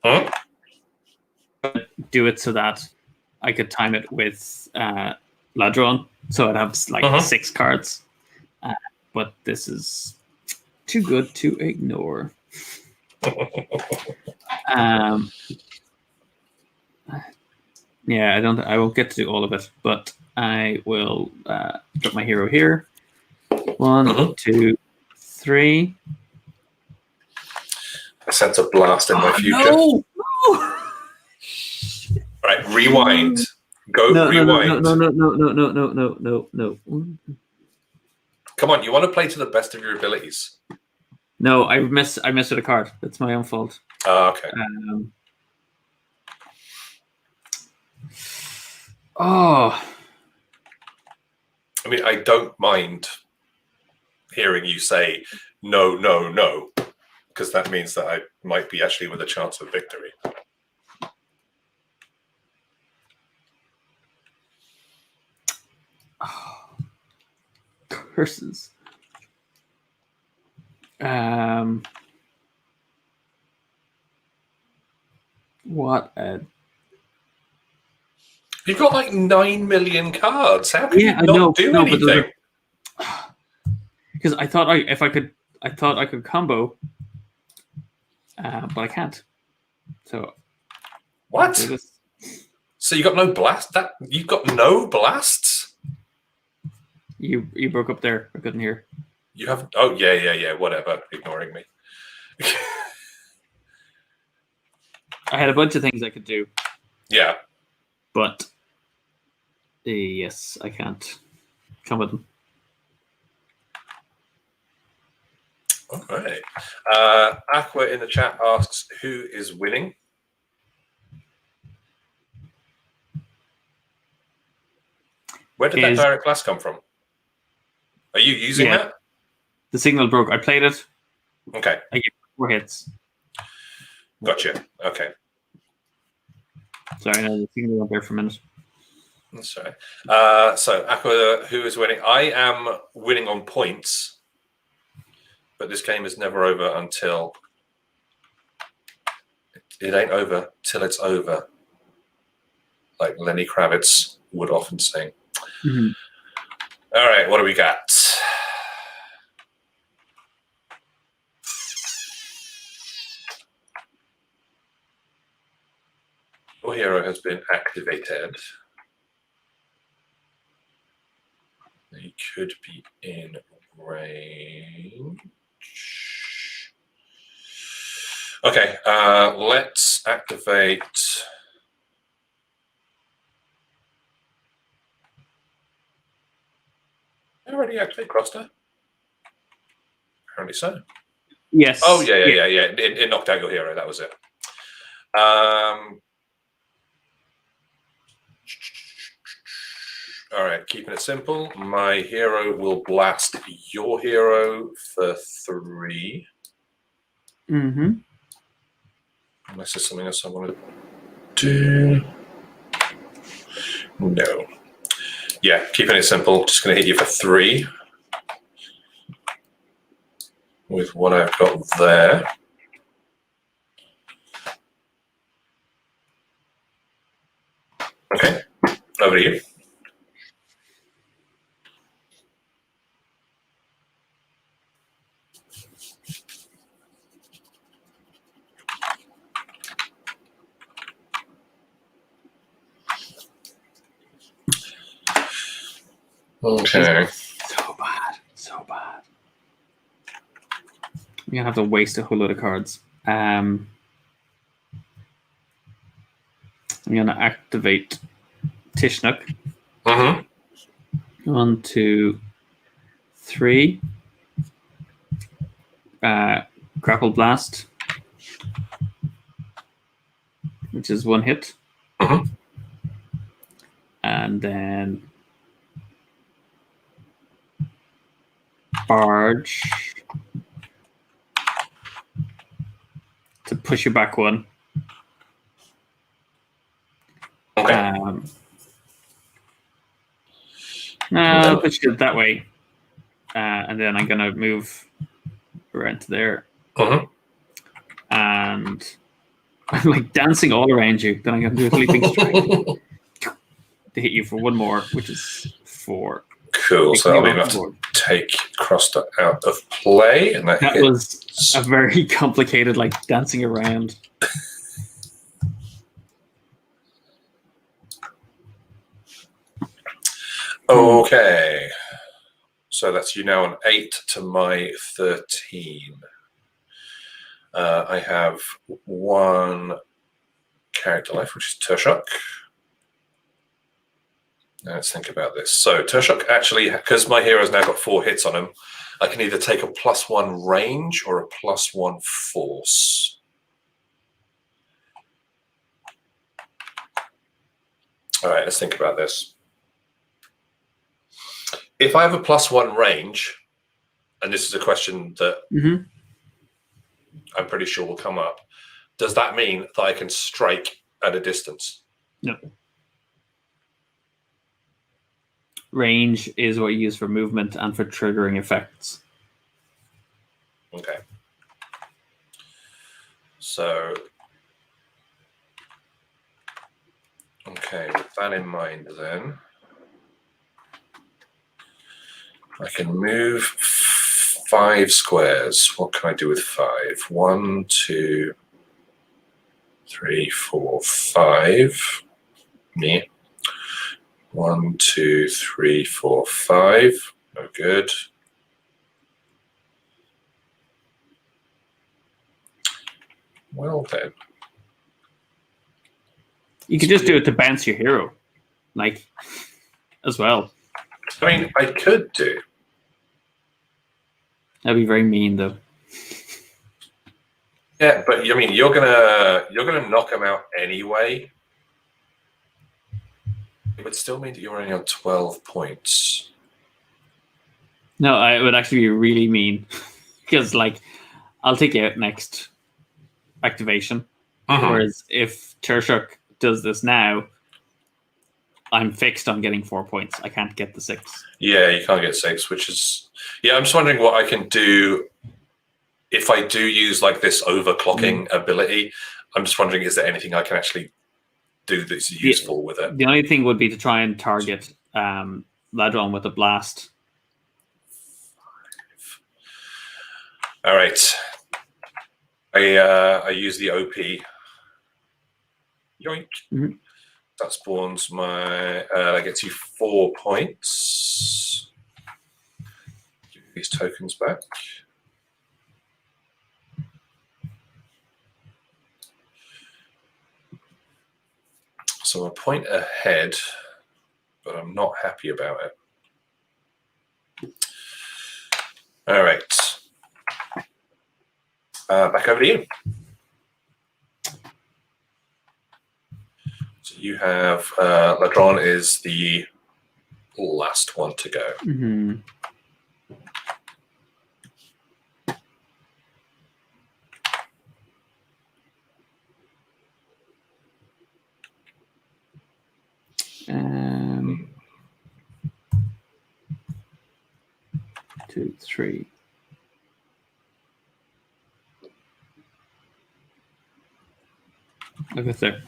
actually do it so that I could time it with Ladron, so I'd have like 6 cards. But this is too good to ignore. Yeah, I won't get to do all of it, but I will drop my hero here. 1, 2, 3. I sense a blast in my future. No! Right, rewind. Rewind. No. Come on, you want to play to the best of your abilities. No, I missed with a card. That's my own fault. Oh, okay. I mean, I don't mind hearing you say no, because that means that I might be actually with a chance of victory. Curses. What a... You've got like 9 million cards. How can you not do anything? Because I thought I could combo, but I can't. So what? So you got no blast? You've got no blasts? You broke up there. I couldn't hear. You have? Oh yeah. Whatever. Ignoring me. I had a bunch of things I could do. Yeah. But yes, I can't come with them. All right. Aqua in the chat asks, who is winning? Where did that direct blast come from? Are you using that? The signal broke. I played it. Okay. I gave 4 hits. Gotcha. Okay. Sorry, no, the signal went there for a minute. That's right. So Aqua, who is winning? I am winning on points, but this game is never over until it ain't over till it's over, like Lenny Kravitz would often sing. All right, what do we got? Your hero has been activated. He could be in range. Okay, let's activate. I already activate Crosster. Apparently so. Yes. Oh yeah. It knocked out your hero. That was it. All right, keeping it simple. My hero will blast your hero for 3. Unless there's something else I want to do. No. Yeah, keeping it simple. Just going to hit you for 3 with what I've got there. Okay, over to you. Okay. So bad. So bad. I'm gonna have to waste a whole load of cards. I'm gonna activate Tishnook. Mm-hmm. 1, 2, 3. Grapple Blast, which is 1 hit. Mm-hmm. And then Barge to push you back 1. Okay. I'll push it that way. And then I'm going to move around to there. Mm-hmm. And I'm like dancing all around you. Then I'm going to do a leaping strike to hit you for 1 more, which is 4. Cool. So I'll be able to take Crossed out of play, and that was a very complicated, like dancing around. Okay. So that's you now on 8 to my 13. I have 1 character life, which is Tershuk. Now let's think about this. So Tershuk actually, because my hero's now got 4 hits on him, I can either take a +1 range or a +1 force. All right, let's think about this. If I have a +1 range, and this is a question that I'm pretty sure will come up, does that mean that I can strike at a distance? No. Range is what you use for movement and for triggering effects. Okay. So, okay, with that in mind then, I can move 5 squares. What can I do with 5? 1, 2, 3, 4, 5. Yeah. 1, 2, 3, 4, 5. No good. Well then. You could just do it to bounce your hero, like, as well. I mean, I could do. That'd be very mean, though. Yeah, but I mean, you're gonna knock him out anyway. It would still mean that you're only on 12 points. No, it would actually be really mean because, like, I'll take you out next activation. Whereas if Tershuk does this now, I'm fixed on getting 4 points. I can't get the 6. Yeah, you can't get 6, which is... Yeah, I'm just wondering what I can do if I do use, like, this overclocking ability. I'm just wondering, is there anything I can actually do that's useful with it? The only thing would be to try and target Ladron with a blast. All right. I use the OP. Yoink. That spawns my... that gets you 4 points. Give these tokens back. So a point ahead, but I'm not happy about it. All right. Back over to you. So you have Ladron is the last one to go. Two, 3. I'll go there.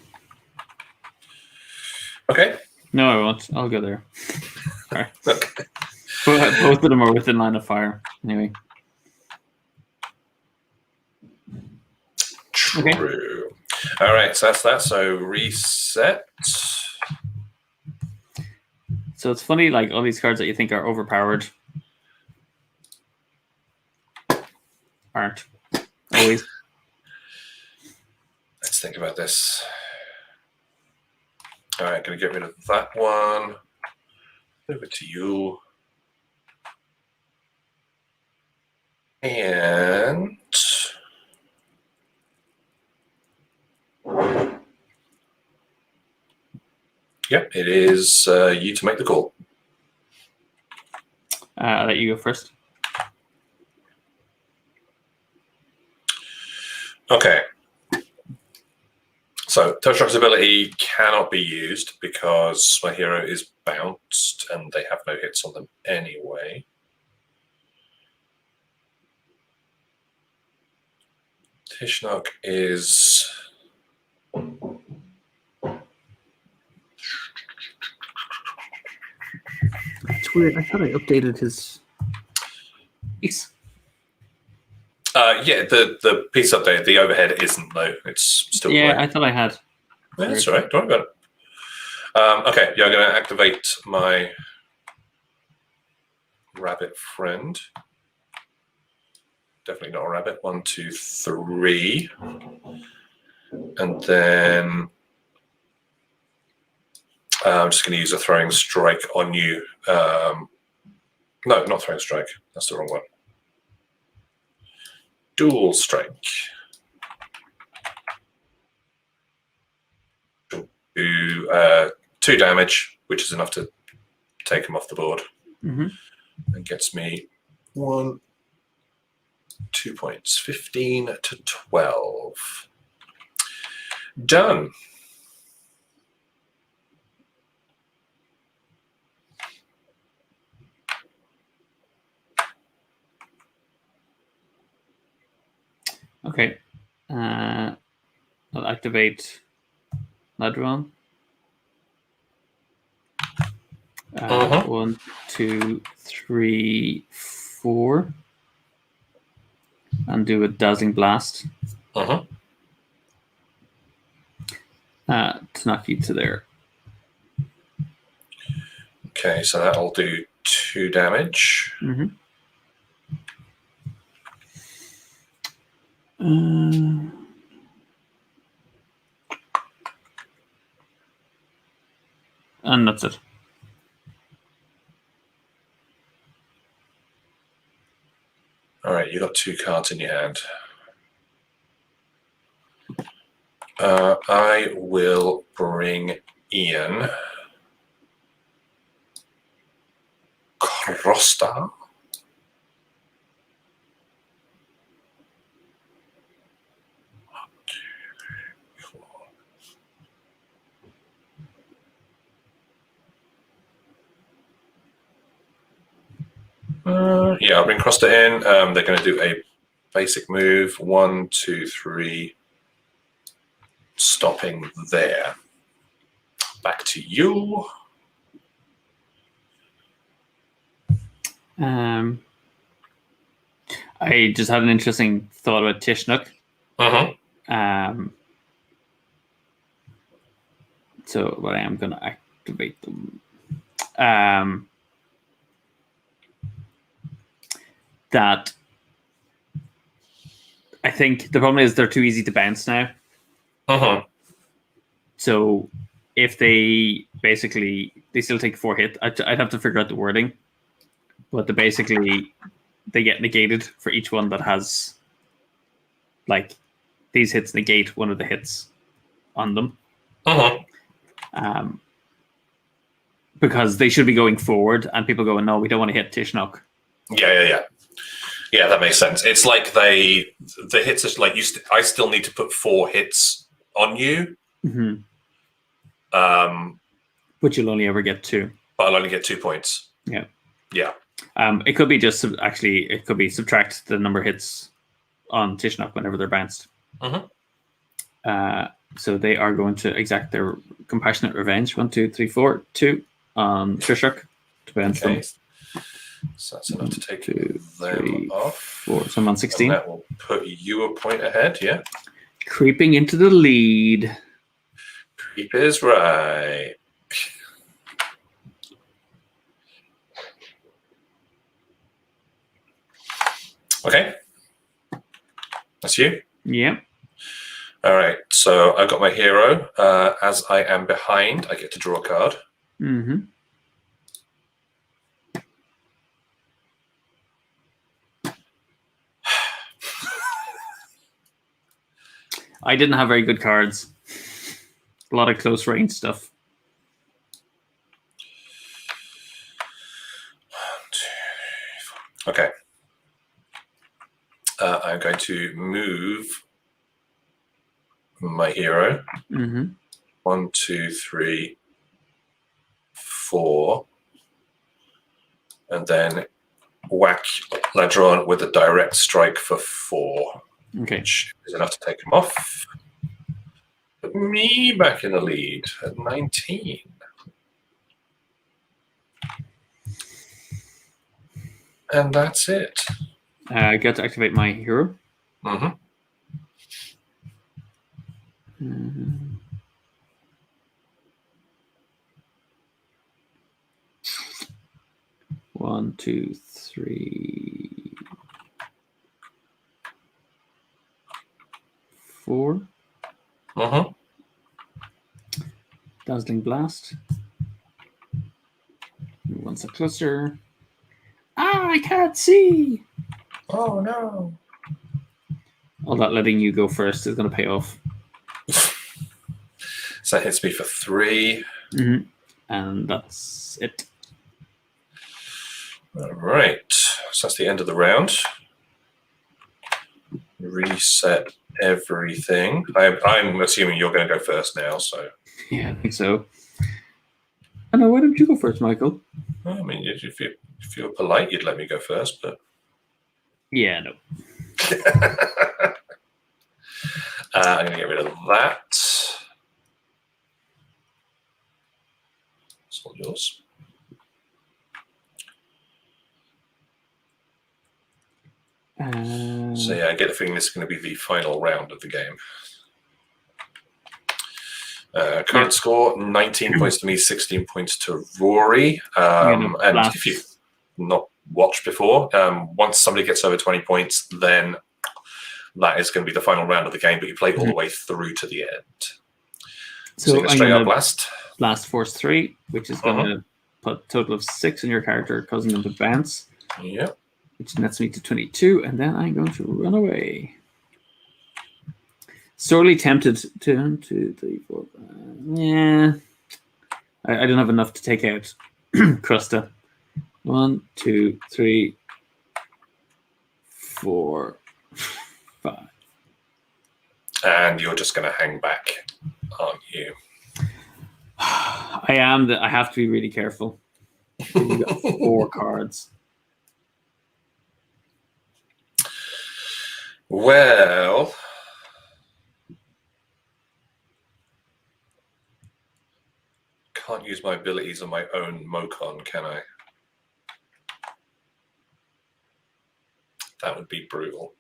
Okay. No, I won't. I'll go there. Right. Okay. Both of them are within line of fire. Anyway. True. Okay. All right, so that's that. So reset. So it's funny, like all these cards that you think are overpowered aren't always. Let's think about this. All right, going to get rid of that one. Over to you. And yep, it is you to make the call. I'll let you go first. Okay. So Toshrock's ability cannot be used because my hero is bounced and they have no hits on them anyway. Tishnock is... It's weird. I thought I updated his piece. Yeah, the piece update, the overhead isn't though. It's still Yeah, playing. I thought I had. Yeah, that's all right. Don't worry about it. Okay, yeah, I'm going to activate my rabbit friend. Definitely not a rabbit. 1, 2, 3. And then I'm just going to use a throwing strike on you. No, not throwing strike. That's the wrong one. Dual strike. Do 2 damage, which is enough to take him off the board. Mm-hmm. And gets me 1, 2 points. 15 to 12. Done. Okay. I'll activate Ladron. 1, 2, 3, 4. And do a Dazzling Blast. To knock you to there. Okay, so that'll do 2 damage. Mm-hmm. And that's it. All right, you got 2 cards in your hand. I will bring Ian Crosta. Yeah, I'll bring Crosta in. They're going to do a basic move. 1, 2, 3. Stopping there. Back to you. I just had an interesting thought about Tishnook. So, but I am going to activate them. That I think the problem is they're too easy to bounce now. So if they still take 4 hits, I'd have to figure out the wording, but they get negated for each one that has, like, these hits negate one of the hits on them. Because they should be going forward, and people go, no, we don't want to hit Tishnock. Yeah, that makes sense. It's like the hits are like I still need to put 4 hits on you. But you'll only ever get 2. But I'll only get 2 points. Yeah. It could be just it could be subtract the number of hits on Tishnock whenever they're bounced. So they are going to exact their compassionate revenge. 1, 2, 3, 4, 2 on Tishnock to bounce them. So that's enough to take 2, them 3, off. 4. So I'm on 16. And that will put you a point ahead, yeah. Creeping into the lead. Creep is right. Okay. That's you. Yep. All right. So I've got my hero. As I am behind, I get to draw a card. Mm-hmm. I didn't have very good cards. A lot of close range stuff. 1, 2, 3, 4. Okay. I'm going to move my hero. Mm-hmm. 1, 2, 3, 4. And then whack Ladron with a direct strike for 4. Okay. Which is enough to take him off. Put me back in the lead at 19. And that's it. I get to activate my hero. Mm-hmm. Mm-hmm. One, two, three, 4. Mm-hmm. Dazzling Blast. Once a cluster. Ah, I can't see. Oh no. All that letting you go first is going to pay off. So that hits me for 3. Mm-hmm. And that's it. All right. So that's the end of the round. Reset everything. I'm assuming you're going to go first now. So Yeah, I think so. I know. Why don't you go first, Michael? I mean, if you're polite, you'd let me go first, but Yeah, no. I'm going to get rid of that. It's all yours. So yeah, I get the feeling this is going to be the final round of the game. Current score, 19 points to me, 16 points to Rory. And if you've not watched before, once somebody gets over 20 points, then that is going to be the final round of the game, but you play all the way through to the end. So a straight up blast. Blast Force 3, which is going to put a total of 6 on your character, causing them to bounce. Yep. Which nets me to 22, and then I'm going to run away. Sorely tempted to 1, 2, 3, 4. Yeah. I don't have enough to take out Krusta. 1, 2, 3, 4, 5. And you're just going to hang back, aren't you? I am. I have to be really careful. We've got 4 cards. Well, can't use my abilities on my own Mocon, can I? That would be brutal.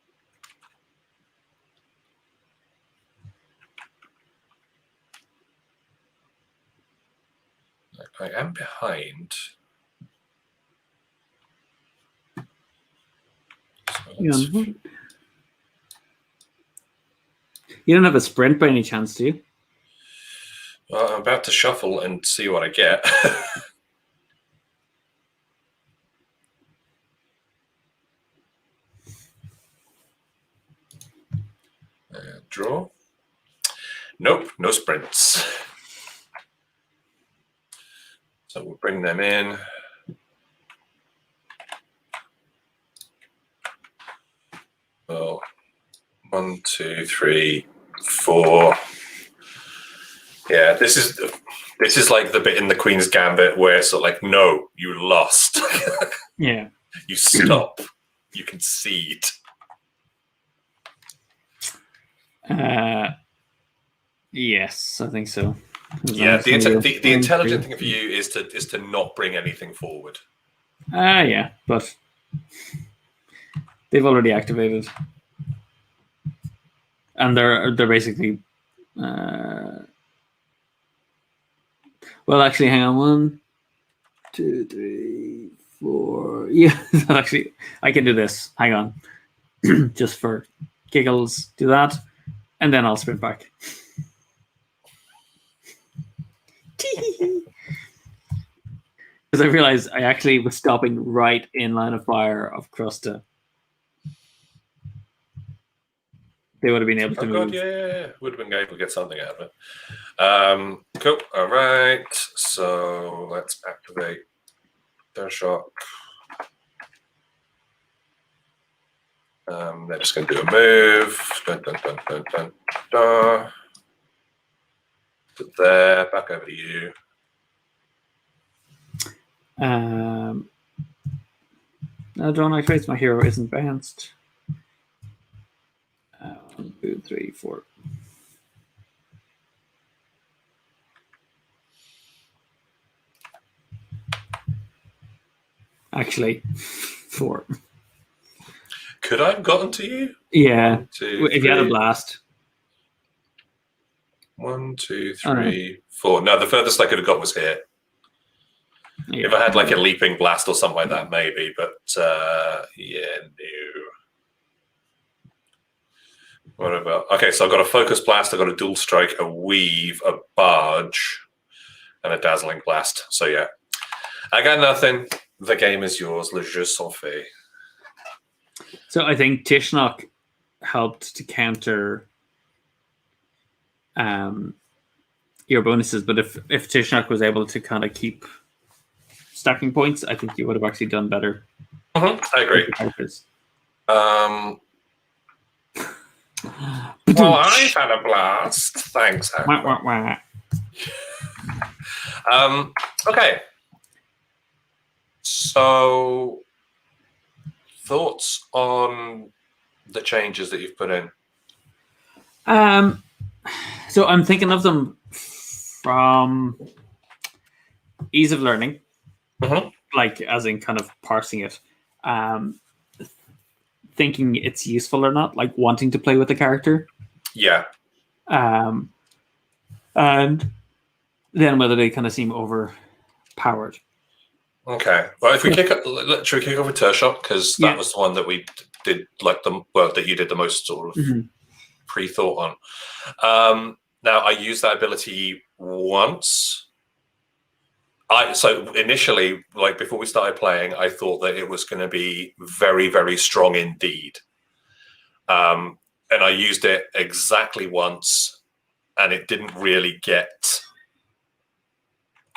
I am behind. So you don't have a sprint by any chance, do you? Well, I'm about to shuffle and see what I get. Draw. Nope, no sprints. So we'll bring them in. Well, 1, 2, 3, 4. Yeah, this is like the bit in the Queen's Gambit where it's sort of like, no, you lost. Yeah. You stop. You concede. Yes, I think so. Yeah, the intelligent thing for you is to not bring anything forward. Yeah, but they've already activated, and they're basically. Well, actually, hang on. 1, 2, 3, 4. Yeah, actually, I can do this. Hang on. just for giggles, do that, and then I'll sprint back. Because I realized I actually was stopping right in line of fire of Krusta. They would have been able to move. God, yeah. Would have been able to get something out of it. Cool. All right. So let's activate their shock. They're just going to do a move. Dun, dun, dun, dun, dun, dun. To there. Back over to you. No, don't activate. My hero isn't bounced. 1, 2, 3, 4. Actually, 4. Could I have gotten to you? Yeah. 1, 2, if you had a blast. 1, 2, 3, 4. No, the furthest I could have got was here. Yeah. If I had like a leaping blast or something like that, maybe. But yeah, no. What about? Okay, so I've got a focus blast, I've got a dual strike, a weave, a barge, and a dazzling blast. So yeah, I got nothing. The game is yours. Le jeu s'en fait. So I think Tishnok helped to counter your bonuses, but if Tishnok was able to kind of keep stacking points, I think you would have actually done better. I agree. Well, I've had a blast. Thanks. Okay. So, thoughts on the changes that you've put in? So I'm thinking of them from ease of learning, like as in kind of parsing it, thinking it's useful or not, like wanting to play with the character. Yeah. And then whether they kind of seem overpowered. Okay. Well, if we should we kick over Tershot, because that was the one that we did that you did the most sort of pre-thought on. Now I used that ability once. So initially, like before we started playing, I thought that it was going to be very, very strong indeed. And I used it exactly once, and it didn't really get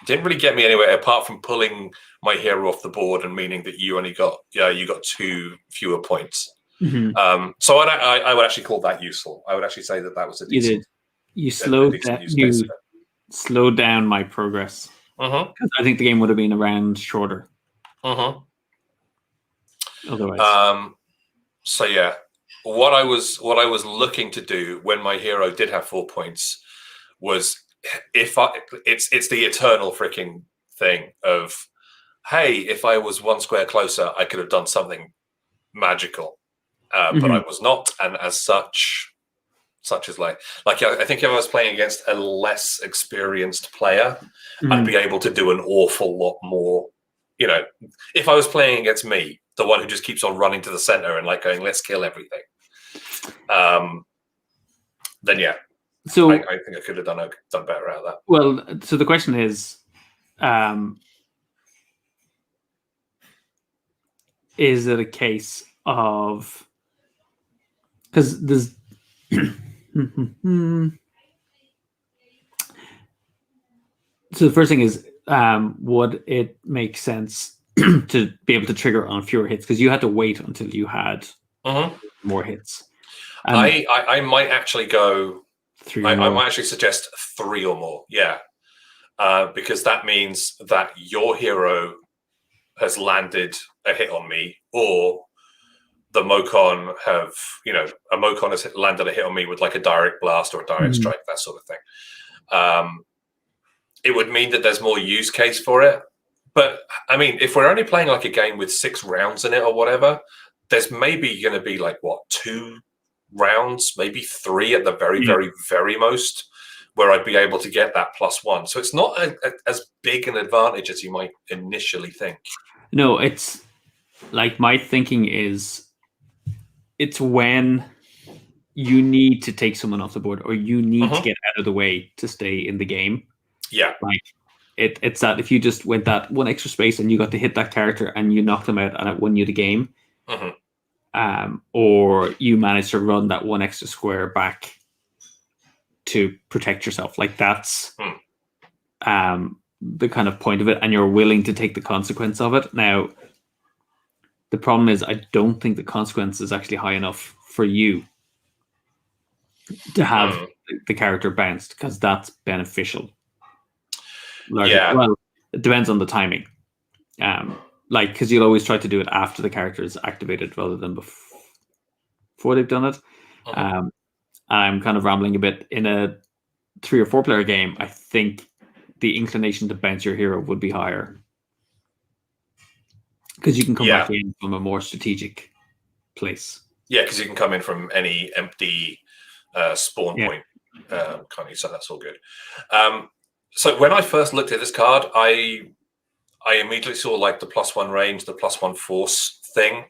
me anywhere apart from pulling my hero off the board and meaning that you only got you got 2 fewer points. So I would actually call that useful. I would actually say that was a decent. You slowed down my progress. I think the game would have been around shorter. Otherwise. So yeah, what I was looking to do when my hero did have 4 points was it's the eternal freaking thing of, hey, if I was 1 square closer, I could have done something magical, but I was not, and as such is like I think if I was playing against a less experienced player, I'd be able to do an awful lot more. You know, if I was playing against me, the one who just keeps on running to the center and like going, let's kill everything, then yeah. So I think I could have done better out of that. Well, so the question is it a case of, because there's so the first thing is, would it make sense to be able to trigger on fewer hits? Because you had to wait until you had more hits. I might actually go 3 I might actually suggest 3 or more. Yeah. Because that means that your hero has landed a hit on me, or the Mokon a Mokon has landed a hit on me with like a direct blast or a direct strike, that sort of thing. It would mean that there's more use case for it. But I mean, if we're only playing like a game with 6 rounds in it or whatever, there's maybe going to be like 2 rounds, maybe 3 at the very, very, very most, where I'd be able to get that +1. So it's not as big an advantage as you might initially think. No, it's like my thinking is it's when you need to take someone off the board or you need to Mhm. get out of the way to stay in the game. Yeah. Like it's that if you just went that one extra space and you got to hit that character and you knocked them out and it won you the game, Mhm. or you managed to run that one extra square back to protect yourself, like that's the kind of point of it, and you're willing to take the consequence of it. Now, the problem is, I don't think the consequence is actually high enough for you to have the character bounced because that's beneficial. Yeah. Well, it depends on the timing. Like, because you'll always try to do it after the character is activated rather than before they've done it. I'm kind of rambling a bit. In a 3 or 4 player game, I think the inclination to bounce your hero would be higher because you can come back in from a more strategic place. Yeah, because you can come in from any empty spawn point, can't you? So that's all good. So when I first looked at this card, I immediately saw like the +1 range, the +1 force thing,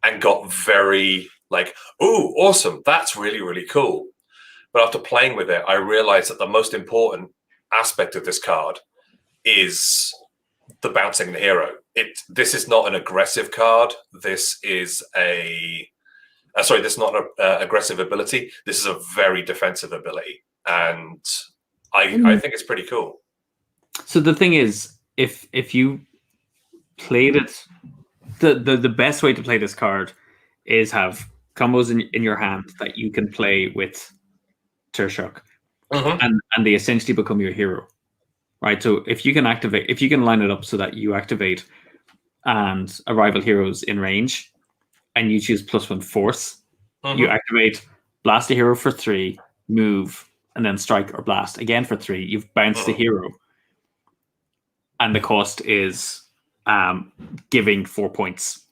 and got very like, "Ooh, awesome! That's really, really cool." But after playing with it, I realized that the most important aspect of this card is the bouncing the hero. This is not an aggressive card. This is this is not an aggressive ability. This is a very defensive ability, and I think it's pretty cool. So the thing is, if you played it, the best way to play this card is have combos in your hand that you can play with Tershok, and they essentially become your hero, right? So if you can line it up so that you activate and a rival hero's in range, and you choose +1 force, you activate, blast a hero for 3, move, and then strike or blast again for 3. You've bounced the hero, and the cost is giving 4 points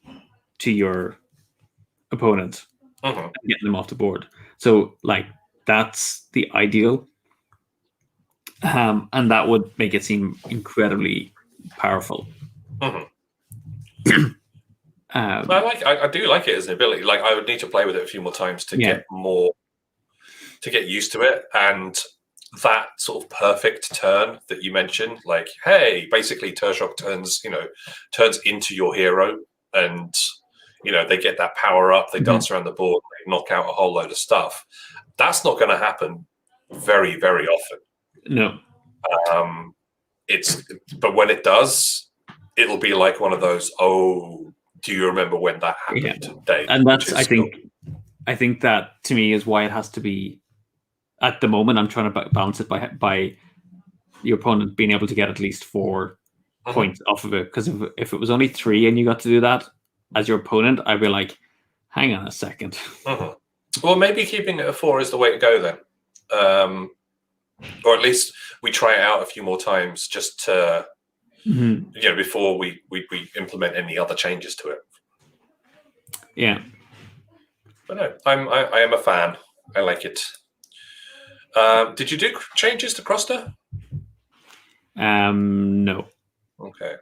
to your opponent and getting them off the board. So, like, that's the ideal, and that would make it seem incredibly powerful. I do like it as an ability. Like, I would need to play with it a few more times to get used to it. And that sort of perfect turn that you mentioned, like, hey, basically Tershok turns into your hero, and they get that power up, they dance around the board, they knock out a whole load of stuff. That's not going to happen very, very often. No. But when it does, it'll be like one of those, oh, do you remember when that happened? Days, and that's I think that to me is why it has to be. At the moment, I'm trying to balance it by your opponent being able to get at least 4 points off of it. Because if it was only 3 and you got to do that as your opponent, I'd be like, hang on a second. Well, maybe keeping it at 4 is the way to go then. Or at least we try it out a few more times just to, before we implement any other changes to it. Yeah. But no, I am a fan. I like it. Did you do changes to Crosta? No. Okay.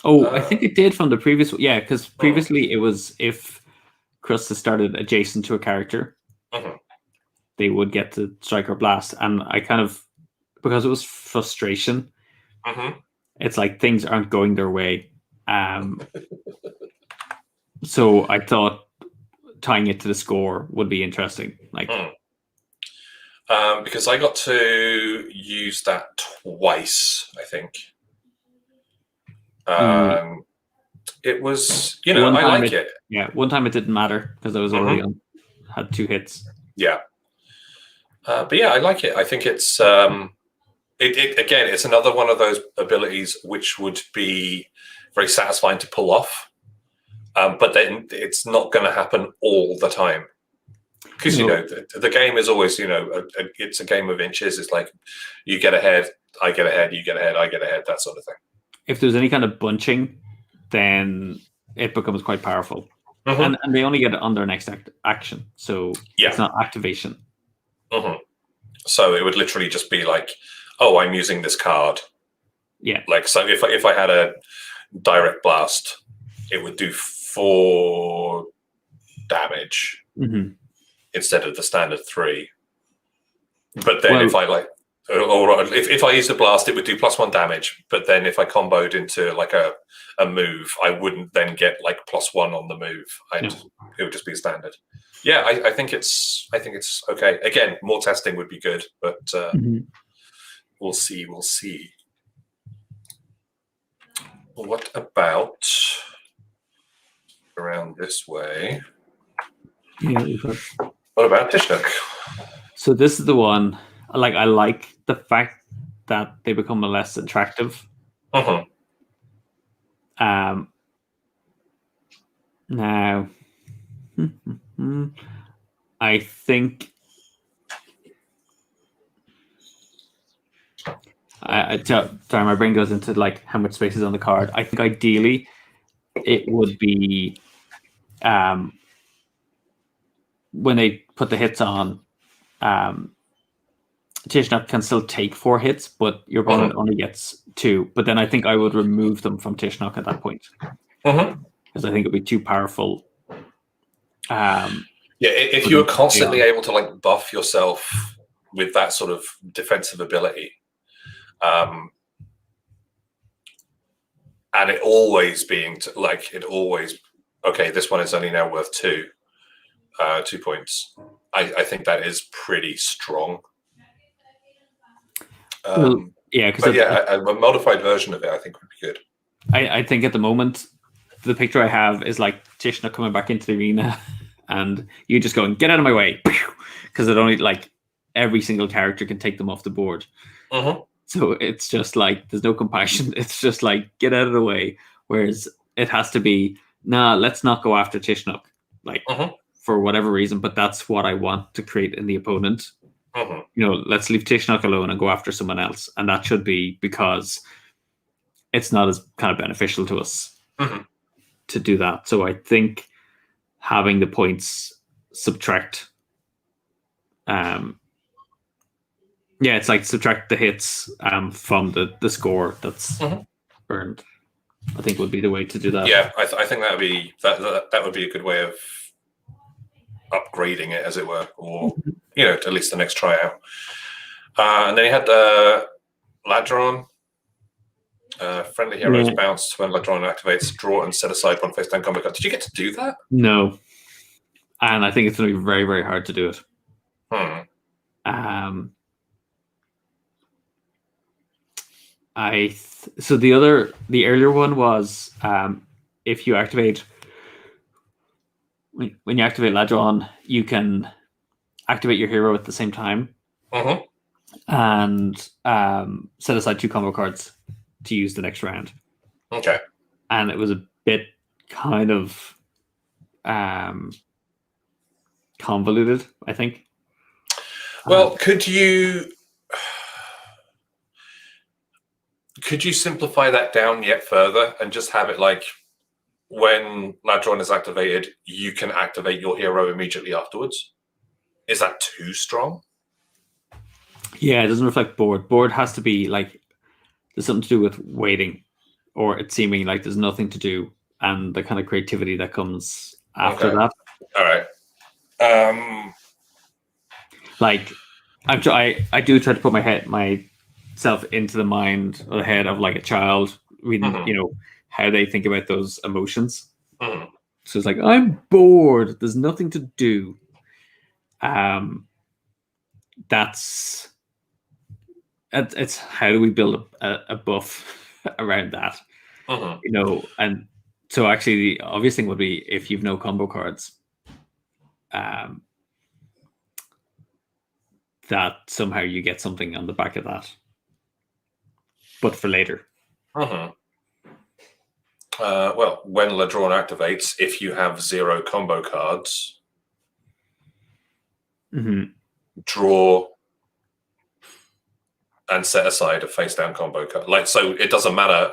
Oh, I think it did from the previous. Yeah, because previously it was if Crosta started adjacent to a character, they would get to strike or blast, and I kind of, because it was frustration. It's like things aren't going their way. So I thought tying it to the score would be interesting. Like, because I got to use that twice, I think. It was, I like it. Yeah, one time it didn't matter because I was already had 2 hits. Yeah. But yeah, I like it. I think it's again, it's another one of those abilities which would be very satisfying to pull off. But then it's not going to happen all the time. Because, the game is always, it's a game of inches. It's like you get ahead, I get ahead, you get ahead, I get ahead, that sort of thing. If there's any kind of bunching, then it becomes quite powerful. And they only get it on their next action. So it's not activation. So it would literally just be like, oh, I'm using this card. Yeah. Like, so if I had a direct blast, it would do 4 damage Mhm. instead of the standard 3. But then Well, if I if I use the blast, it would do +1 damage. But then if I comboed into like a move, I wouldn't then get like +1 on the move. no. It would just be standard. Yeah, I think it's okay. Again, more testing would be good, but Mhm. we'll see. We'll see. What about around this way? Yeah, we've got. What about Tishnook? So this is the one. Like, I like the fact that they become less attractive. Uh-huh. Now, I think sorry, my brain goes into like how much space is on the card. I think ideally it would be when they put the hits on, Tishnok can still take 4 hits, but your opponent only gets 2. But then I think I would remove them from Tishnok at that point because I think it'd be too powerful. Yeah, if you're constantly able to like buff yourself with that sort of defensive ability, and it always being okay, this one is only now worth 2 points. I think that is pretty strong. Yeah, because a modified version of it I think would be good. I think at the moment the picture I have is like Tishna coming back into the arena and you just going, get out of my way, because it only like every single character can take them off the board. So it's just like there's no compassion. It's just like get out of the way. Whereas it has to be, nah, let's not go after Tishnok, like for whatever reason. But that's what I want to create in the opponent. Let's leave Tishnok alone and go after someone else, and that should be because it's not as kind of beneficial to us to do that. So I think having the points subtract, it's like subtract the hits from the score that's earned. I think would be the way to do that. Yeah, I think that would be a good way of upgrading it, as it were, or at least the next tryout. And then you had Ladron. Friendly heroes bounce when Ladron activates. Draw and set aside 1 face down combo card. Did you get to do that? No, and I think it's going to be very, very hard to do it. So the earlier one was if you activate when you activate Ladron, you can activate your hero at the same time and set aside 2 combo cards to use the next round. Okay. And it was a bit kind of convoluted, I think. Well, could you simplify that down yet further and just have it like when Ladron is activated, you can activate your hero immediately afterwards? Is that too strong? Yeah, it doesn't reflect board. Board has to be like there's something to do with waiting, or it seeming like there's nothing to do, and the kind of creativity that comes after that. All right. Like I do try to put myself into the mind or the head of like a child, reading, how they think about those emotions. So it's like, I'm bored. There's nothing to do. That's it's how do we build a buff around that? And so actually the obvious thing would be if you've no combo cards, that somehow you get something on the back of that, but for later. Well, when Ladron activates, if you have 0 combo cards, draw and set aside a face down combo card. Like, so it doesn't matter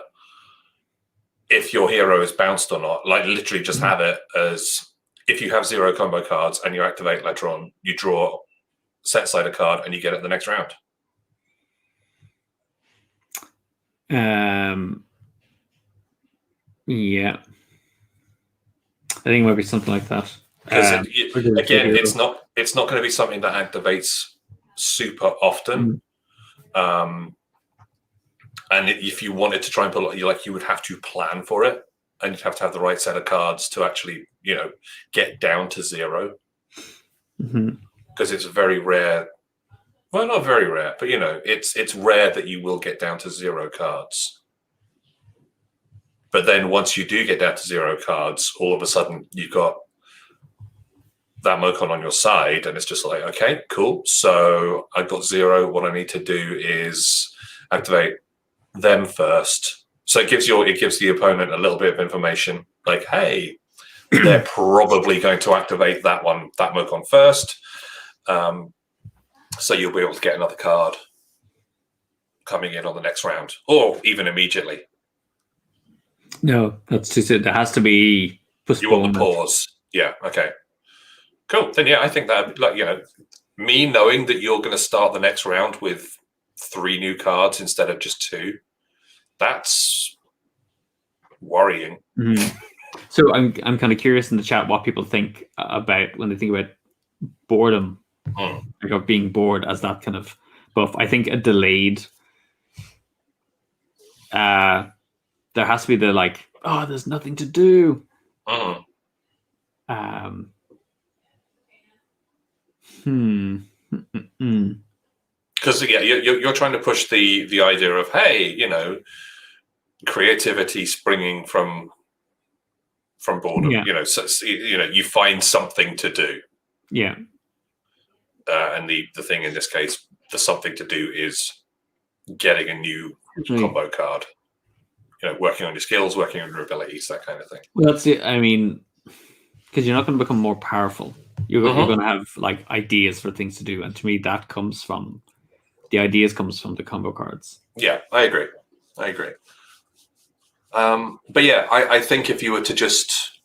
if your hero is bounced or not. Like, literally just have it as if you have 0 combo cards and you activate Ladron, you draw, set aside a card, and you get it the next round. Yeah, I think it might be something like that. because which is the again, hero. it's not going to be something that activates super often. And if you wanted to try and put you would have to plan for it, and you'd have to have the right set of cards to actually get down to 0. Because it's very rare. Well, not very rare, but it's rare that you will get down to 0 cards. But then once you do get down to 0 cards, all of a sudden you've got that Mokon on your side, and it's just like, okay, cool. So I've got 0. What I need to do is activate them first. So it gives the opponent a little bit of information, like, hey, they're probably going to activate that Mokon first. So you'll be able to get another card coming in on the next round, or even immediately. No, that's too soon. There has to be postponed. You want the pause. Yeah, okay. Cool. Then I think that, me knowing that you're going to start the next round with 3 new cards instead of just 2, that's worrying. So I'm kind of curious in the chat what people think about when they think about boredom, like of being bored as that kind of buff. I think a delayed. There has to be the there's nothing to do. Because you're trying to push the idea of, hey, creativity springing from boredom. You find something to do. Yeah. And the thing in this case, the something to do is getting a new combo card. Working on your skills, working on your abilities, that kind of thing. Well, that's it. I mean, because you're not going to become more powerful. You're going to have ideas for things to do, and to me, that comes from the ideas comes from the combo cards. Yeah, I agree. But yeah, I think if you were to just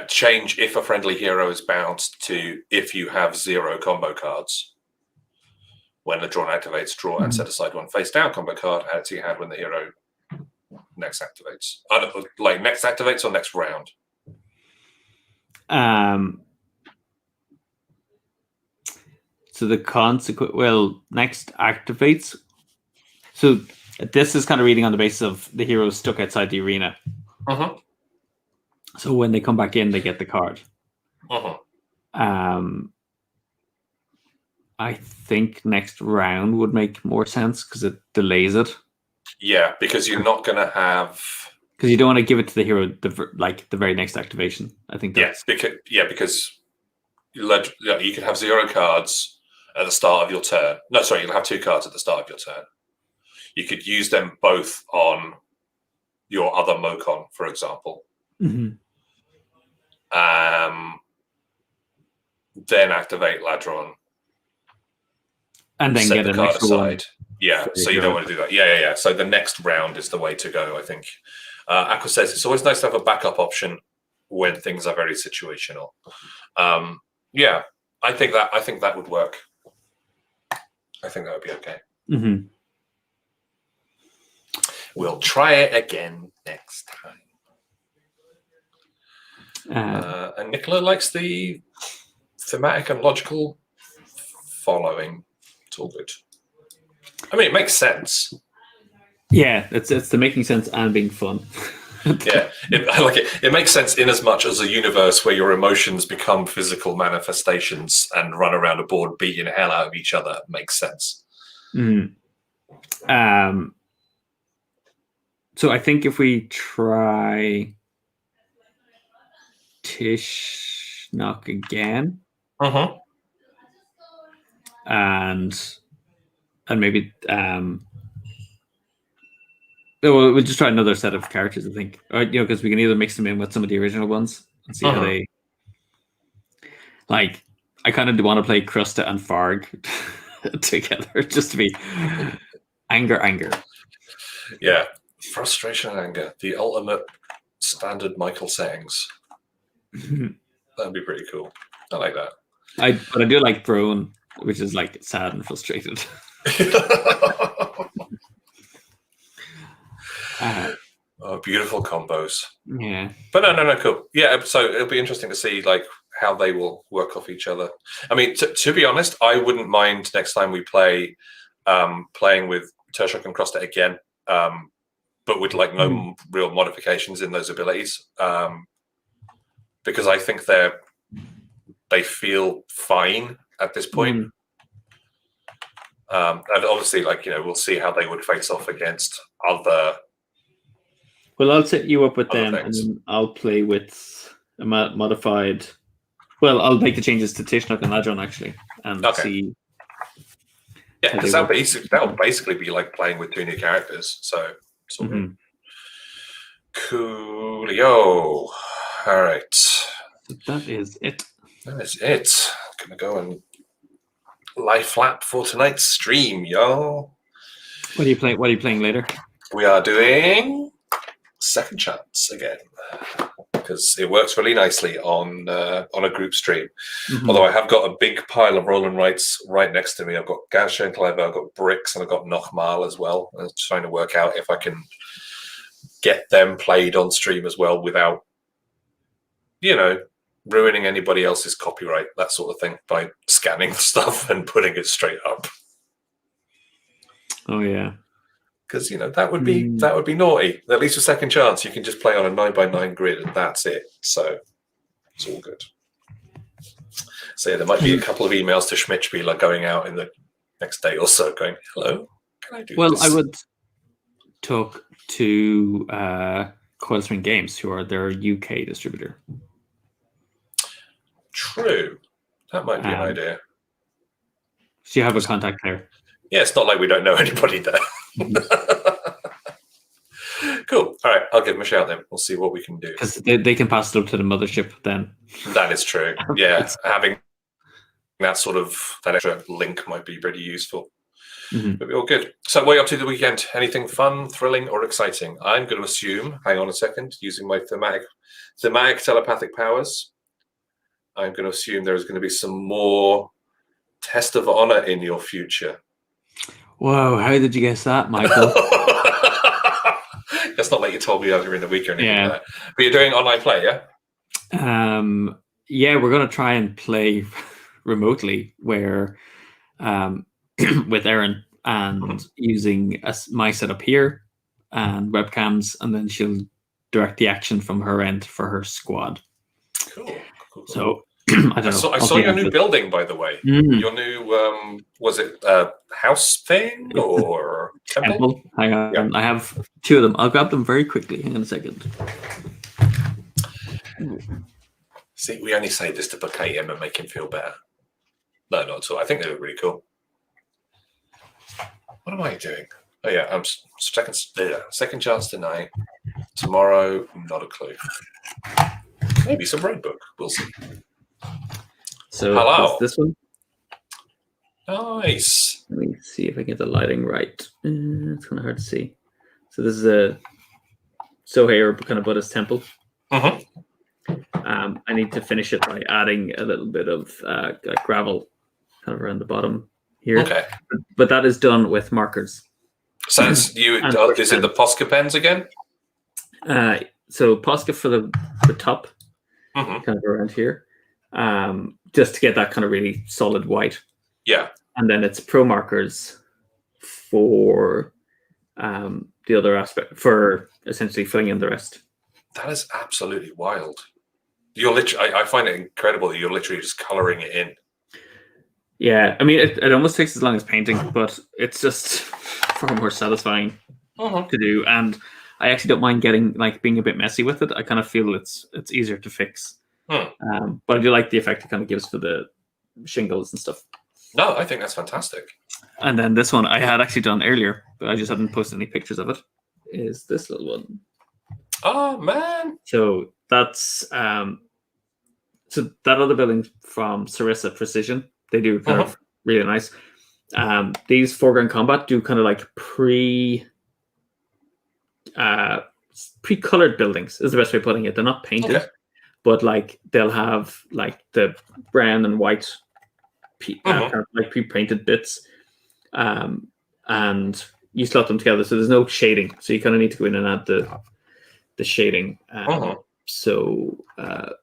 change if a friendly hero is bounced to if you have 0 combo cards. When the drawn activates, draw and set aside 1 face down combo card, add it to your hand when the hero next activates. Next activates or next round? So the consequence, next activates. So this is kind of reading on the basis of the hero stuck outside the arena. So when they come back in, they get the card. I think next round would make more sense because it delays it. Yeah, because you're not going to have. Because you don't want to give it to the hero the very next activation. I think that's because you could have 0 cards at the start of your turn. No, sorry, you'll have 2 cards at the start of your turn. You could use them both on your other Mokon, for example. Then activate Ladron. And then get an extra aside. Yeah, so you don't want to do that. Yeah. So the next round is the way to go, I think. Aqua says it's always nice to have a backup option when things are very situational. Yeah, I think that would work. I think that would be okay. We'll try it again next time. And Nicola likes the thematic and logical following. It's all good. I mean, it makes sense. Yeah, it's the making sense and being fun. Yeah, I like it. It makes sense in as much as a universe where your emotions become physical manifestations and run around a board beating the hell out of each other. Makes sense. So I think if we try Tishnok again, and maybe we'll just try another set of characters, I think, because we can either mix them in with some of the original ones and see how they I kind of want to play Krusta and Farg together just to be anger. Yeah, frustration and anger, the ultimate standard Michael settings. That'd be pretty cool. I like that. But I do like Drone, which is sad and frustrated. Oh, beautiful combos. Yeah. But no, cool. Yeah, so it'll be interesting to see like how they will work off each other. I mean, to be honest, I wouldn't mind next time we play playing with Tershok and Crosstet again, but with like no real modifications in those abilities, because I think they feel fine at this point. And obviously, like, we'll see how they would face off against other. Well, I'll set you up with them, things. and then I'll play with a modified. Well, I'll make the changes to Tishnok and Ladron actually, and see. Yeah, because that'll basically be like playing with 2 new characters. So coolio. All right. So that is it. That is it. I'm gonna go and lie flat for tonight's stream, y'all. What are you playing later? We are doing Second Chance again, because it works really nicely on a group stream. Although I have got a big pile of roll and writes right next to me. I've got Gansha and Clever, I've got Bricks, and I've got Nochmal as well. I'm trying to work out if I can get them played on stream as well without, ruining anybody else's copyright, that sort of thing, by scanning stuff and putting it straight up. Oh yeah. Because that would be naughty. At least with Second Chance, you can just play on a 9x9 grid, and that's it. So it's all good. So yeah, there might be a couple of emails to Schmidtspieler going out in the next day or so, going, "Hello, can I do this?" Well, I would talk to Coilstring Games, who are their UK distributor. True, that might be an idea. So you have a contact there. Yeah, it's not like we don't know anybody there. Cool. All right, I'll give them a shout then. We'll see what we can do. Because they can pass it up to the mothership then. That is true. Yeah, having that extra link might be pretty useful. But we're all good. So what are you up to the weekend? Anything fun, thrilling, or exciting? I'm going to assume, hang on a second, using my thematic telepathic powers, I'm going to assume there's going to be some more Test of Honor in your future. Whoa, how did you guess that, Michael? That's not like you told me earlier in the week or anything like that. But you're doing online play, yeah? Yeah, we're going to try and play remotely where with Erin and using my setup here and webcams, and then she'll direct the action from her end for her squad. Cool. So I don't know. I saw your new building, by the way. Your new, was it a house thing or temple? Hang on. Yeah. I have 2 of them. I'll grab them very quickly. Hang on a second. See, we only say this to placate him and make him feel better. No, not at all. I think they look really cool. What am I doing? Oh, yeah, I'm second chance tonight. Tomorrow, not a clue. Maybe some road book. We'll see. So hello. This one. Nice. Let me see if I can get the lighting right. It's kind of hard to see. So this is a Sohair kind of Buddhist temple. I need to finish it by adding a little bit of gravel kind of around the bottom here. Okay. But that is done with markers. So is it the Posca pens again? So Posca for the top, kind of around here, just to get that kind of really solid white. Yeah. And then it's Pro markers for the other aspect, for essentially filling in the rest. That is absolutely wild. You're literally, I find it incredible that you're literally just coloring it in. Yeah, I mean, it almost takes as long as painting, but it's just far more satisfying to do. And I actually don't mind being a bit messy with it. I kind of feel it's easier to fix. But I do like the effect it kind of gives for the shingles and stuff. No, I think that's fantastic. And then this one I had actually done earlier, but I just hadn't posted any pictures of it, is this little one. Oh, man. So that's so that other building from Sarissa Precision, they do kind of really nice. These foreground combat do kind of like pre-colored buildings is the best way of putting it. They're not painted, but like they'll have like the brown and white kind of like pre-painted bits, and you slot them together. So there's no shading. So you kind of need to go in and add the shading. Mhm. So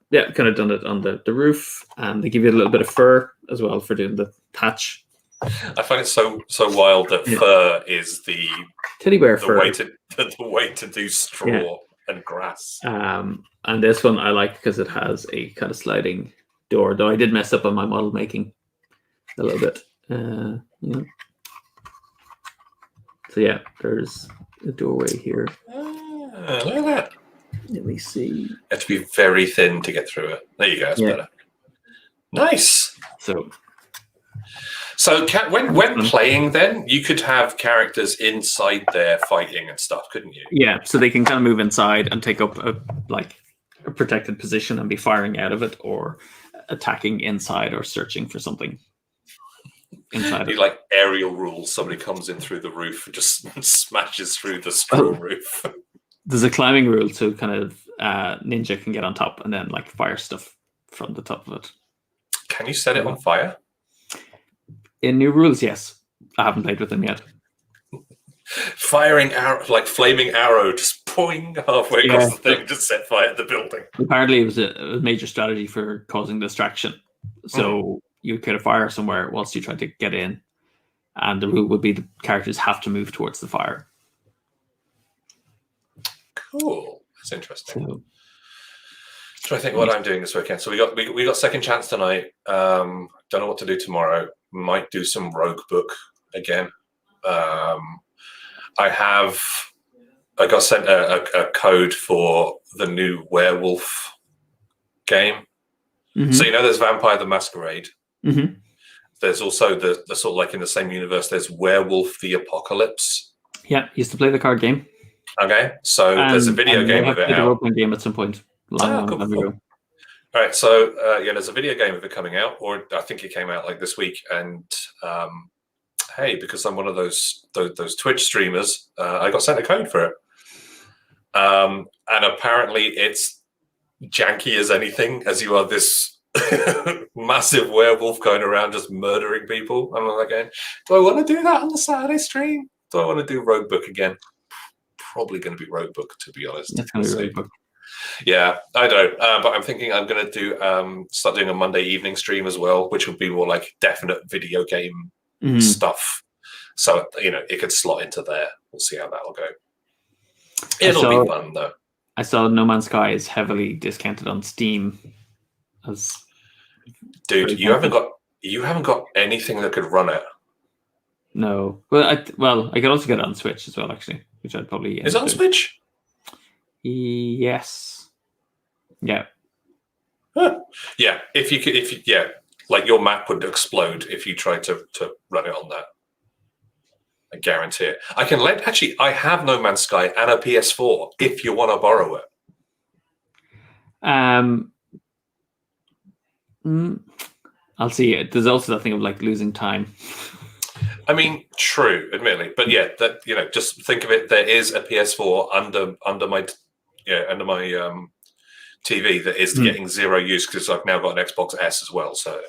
yeah, kind of done it on the roof, and they give you a little bit of fur as well for doing the thatch. I find it so wild that fur is the Teddy bear fur. the way to do straw and grass. And this one I like because it has a kind of sliding door, though I did mess up on my model making a little bit. Yeah. So yeah, there's a doorway here. Look at that. Let me see. You have to be very thin to get through it. There you go. That's better. Nice. So when playing, then you could have characters inside there fighting and stuff, couldn't you? Yeah. So they can kind of move inside and take up a protected position and be firing out of it, or attacking inside, or searching for something inside. You like aerial rules. Somebody comes in through the roof and just smashes through the straw roof. There's a climbing rule, so kind of ninja can get on top and then like fire stuff from the top of it. Can you set it on fire? In new rules, yes. I haven't played with them yet. Firing arrow, like flaming arrow, just poing halfway across the thing, just set fire to the building. Apparently, it was a major strategy for causing distraction. So you could fire somewhere whilst you try to get in, and the rule would be the characters have to move towards the fire. Cool. That's interesting. So, try to think what I'm doing this weekend. So we got second chance tonight. Don't know what to do tomorrow. Might do some rogue book again. I got sent a code for the new werewolf game. mm-hmm. So there's Vampire the Masquerade. Mm-hmm. There's also the sort of like in the same universe. There's Werewolf the Apocalypse. Yeah, used to play the card game. Okay, so there's a video game of it out. A role-playing game at some point. Long time ago. All right, so there's a video game of it coming out, or I think it came out like this week. And hey, because I'm one of those Twitch streamers, I got sent a code for it. And apparently, it's janky as anything, as you are this massive werewolf going around just murdering people. I'm like, do I want to do that on the Saturday stream? Do I want to do Rogue Book again? Probably going to be Rogue Book, to be honest. That's going to be Rogue Book. Yeah, I don't. But I'm thinking I'm going to do start doing a Monday evening stream as well, which will be more like definite video game stuff. So it could slot into there. We'll see how that'll go. It'll be fun though. I saw No Man's Sky is heavily discounted on Steam. Dude, you haven't got anything that could run it. No. Well, I could also get it on Switch as well, actually, which I'd probably. Is it on Switch? Yes. Yeah. Huh. Yeah. If you like your map would explode if you tried to run it on that. I guarantee it. I have No Man's Sky and a PS4 if you want to borrow it. I'll see it. There's also that thing of like losing time. I mean, true, admittedly, but yeah, that just think of it. There is a PS4 under my TV that is getting zero use because I've now got an Xbox S as well. So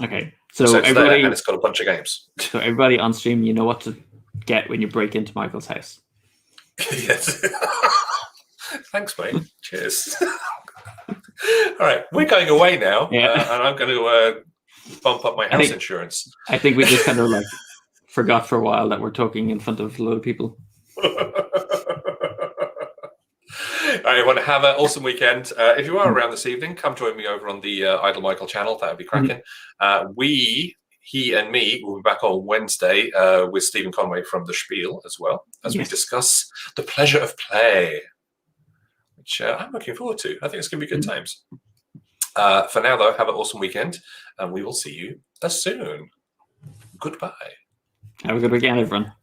okay, so everybody, there, and it's got a bunch of games. So everybody on stream, you know what to get when you break into Michael's house. Yes. Thanks, mate. Cheers. All right, we're going away now, and I'm going to bump up my house insurance. I think we just kind of like forgot for a while that we're talking in front of a lot of people. All right, everyone, have an awesome weekend. If you are around this evening, come join me over on the Idle Michael channel. That would be cracking. He and me will be back on Wednesday with Stephen Conway from The Spiel as well, as we discuss the pleasure of play, which I'm looking forward to. I think it's going to be good times. For now, though, have an awesome weekend, and we will see you soon. Goodbye. Have a good weekend, everyone.